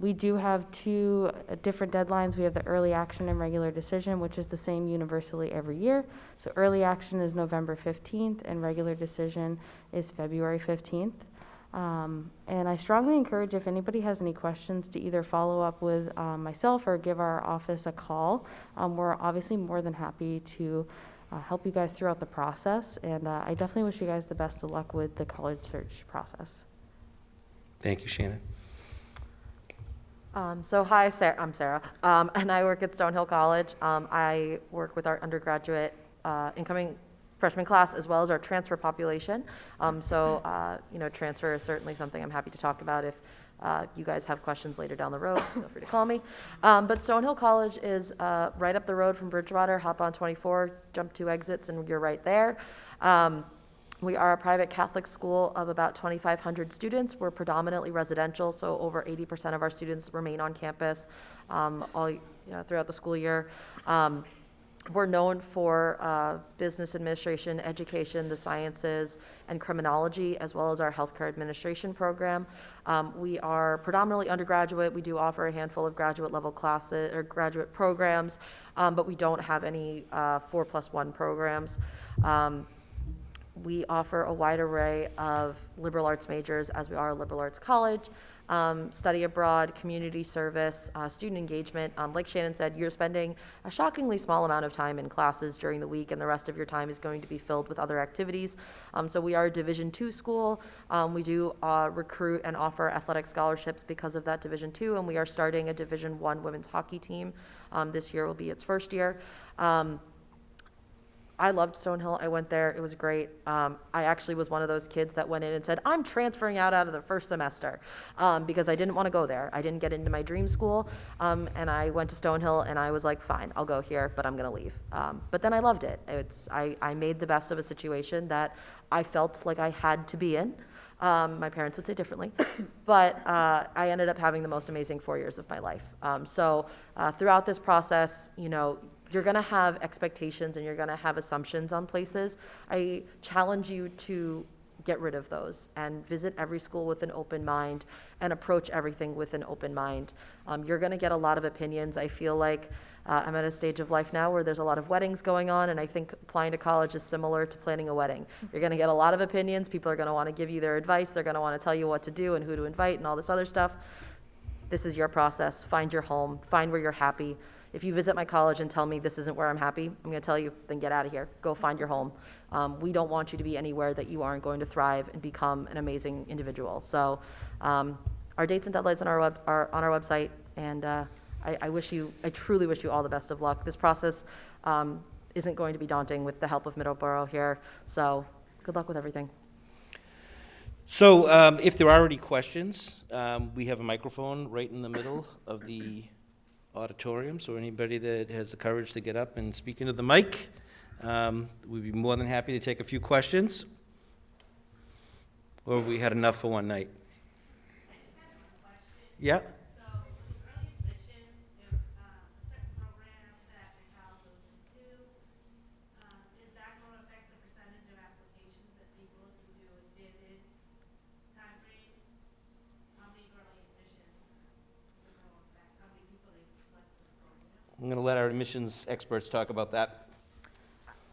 We do have 2 different deadlines. We have the early action and regular decision, which is the same universally every year. So early action is November 15th, and regular decision is February 15th. And I strongly encourage, if anybody has any questions, to either follow up with myself or give our office a call. We're obviously more than happy to help you guys throughout the process. And I definitely wish you guys the best of luck with the college search process. Thank you, Shannon. So hi, I'm Sarah, and I work at Stonehill College. I work with our undergraduate incoming freshman class as well as our transfer population. Transfer is certainly something I'm happy to talk about. If you guys have questions later down the road, feel free to call me. But Stonehill College is right up the road from Bridgewater. Hop on 24, jump 2 exits, and you're right there. We are a private Catholic school of about 2,500 students. We're predominantly residential, so over 80% of our students remain on campus throughout the school year. We're known for business administration, education, the sciences, and criminology, as well as our healthcare administration program. We are predominantly undergraduate. We do offer a handful of graduate level classes or graduate programs, but we don't have any 4+1 programs. We offer a wide array of liberal arts majors, as we are a liberal arts college. Study abroad, community service, student engagement. Like Shannon said, you're spending a shockingly small amount of time in classes during the week, and the rest of your time is going to be filled with other activities. So we are a Division II school. We do recruit and offer athletic scholarships because of that Division II, and we are starting a Division I women's hockey team. This year will be its first year. I loved Stonehill. I went there. It was great. I actually was one of those kids that went in and said, I'm transferring out of the first semester because I didn't want to go there. I didn't get into my dream school. And I went to Stonehill and I was like, fine, I'll go here, but I'm going to leave. But then I loved it. I made the best of a situation that I felt like I had to be in. My parents would say differently, but I ended up having the most amazing 4 years of my life. Throughout this process, you're going to have expectations and you're going to have assumptions on places. I challenge you to get rid of those and visit every school with an open mind and approach everything with an open mind. You're going to get a lot of opinions. I feel like I'm at a stage of life now where there's a lot of weddings going on, and I think applying to college is similar to planning a wedding. You're going to get a lot of opinions. People are going to want to give you their advice. They're going to want to tell you what to do and who to invite and all this other stuff. This is your process. Find your home. Find where you're happy. If you visit my college and tell me this isn't where I'm happy, I'm going to tell you, then get out of here. Go find your home. We don't want you to be anywhere that you aren't going to thrive and become an amazing individual. So our dates and deadlines on are on our website, and I truly wish you all the best of luck. This process isn't going to be daunting with the help of Middleborough here, so good luck with everything. So if there are any questions, we have a microphone right in the middle of the auditorium, so anybody that has the courage to get up and speak into the mic, we'd be more than happy to take a few questions. Or we had enough for one night. Yeah? I'm going to let our admissions experts talk about that.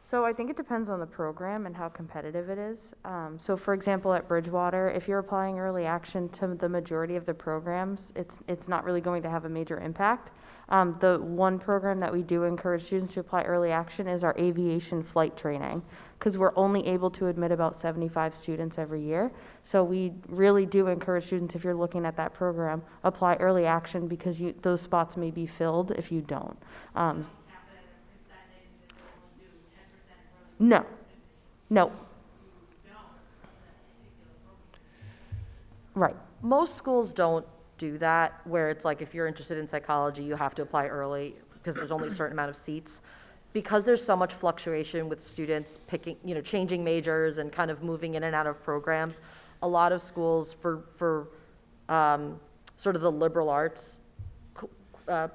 So I think it depends on the program and how competitive it is. So for example, at Bridgewater, if you're applying early action to the majority of the programs, it's not really going to have a major impact. The one program that we do encourage students to apply early action is our aviation flight training, because we're only able to admit about 75 students every year. So we really do encourage students, if you're looking at that program, apply early action, because those spots may be filled if you don't. No, no. Right. Most schools don't do that, where it's like if you're interested in psychology, you have to apply early because there's only a certain amount of seats. Because there's so much fluctuation with students picking, changing majors and kind of moving in and out of programs, a lot of schools for sort of the liberal arts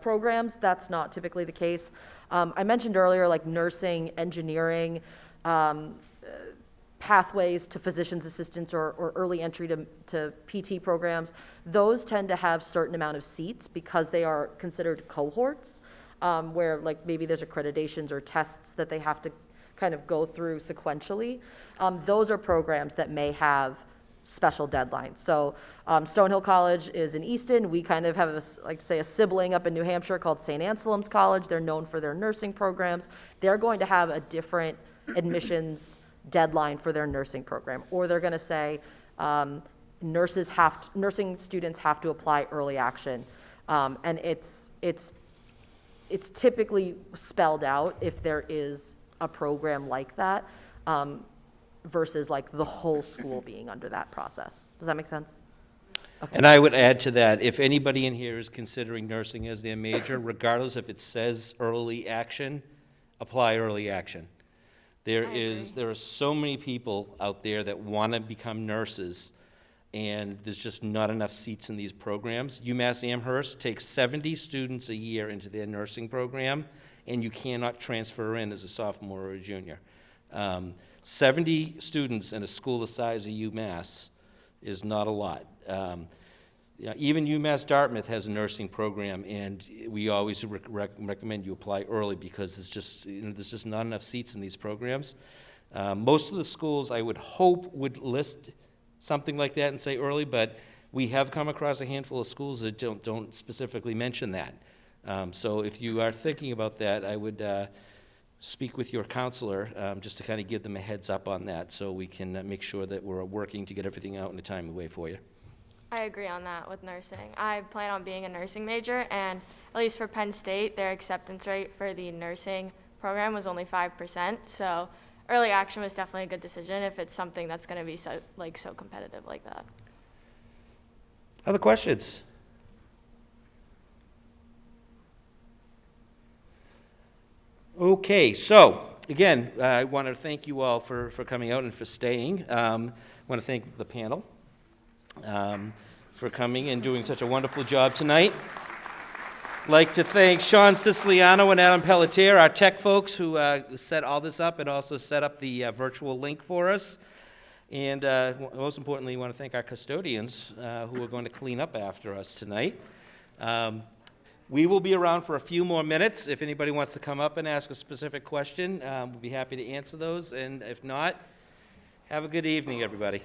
programs, that's not typically the case. I mentioned earlier, like nursing, engineering, pathways to physician's assistants or early entry to PT programs. Those tend to have certain amount of seats because they are considered cohorts, where like maybe there's accreditations or tests that they have to kind of go through sequentially. Those are programs that may have special deadlines. So Stonehill College is in Easton. We kind of have, a sibling up in New Hampshire called St. Anselm's College. They're known for their nursing programs. They're going to have a different admissions deadline for their nursing program. Or they're going to say nursing students have to apply early action. And it's typically spelled out if there is a program like that. Versus like the whole school being under that process. Does that make sense? Okay. And I would add to that, if anybody in here is considering nursing as their major, regardless if it says early action, apply early action. There are so many people out there that want to become nurses, and there's just not enough seats in these programs. UMass Amherst takes 70 students a year into their nursing program, and you cannot transfer in as a sophomore or a junior. 70 students in a school the size of UMass is not a lot. Even UMass Dartmouth has a nursing program, and we always recommend you apply early because there's just not enough seats in these programs. Most of the schools, I would hope, would list something like that and say early, but we have come across a handful of schools that don't specifically mention that. So if you are thinking about that, I would speak with your counselor just to kind of give them a heads up on that so we can make sure that we're working to get everything out in a timely way for you. I agree on that with nursing. I plan on being a nursing major, and at least for Penn State, their acceptance rate for the nursing program was only 5%. So early action was definitely a good decision if it's something that's going to be so competitive like that. Other questions? Okay, so again, I want to thank you all for coming out and for staying. I want to thank the panel for coming and doing such a wonderful job tonight. I'd like to thank Sean Siciliano and Adam Pelletier, our tech folks who set all this up and also set up the virtual link for us. And most importantly, I want to thank our custodians who are going to clean up after us tonight. We will be around for a few more minutes. If anybody wants to come up and ask a specific question, we'll be happy to answer those. And if not, have a good evening, everybody.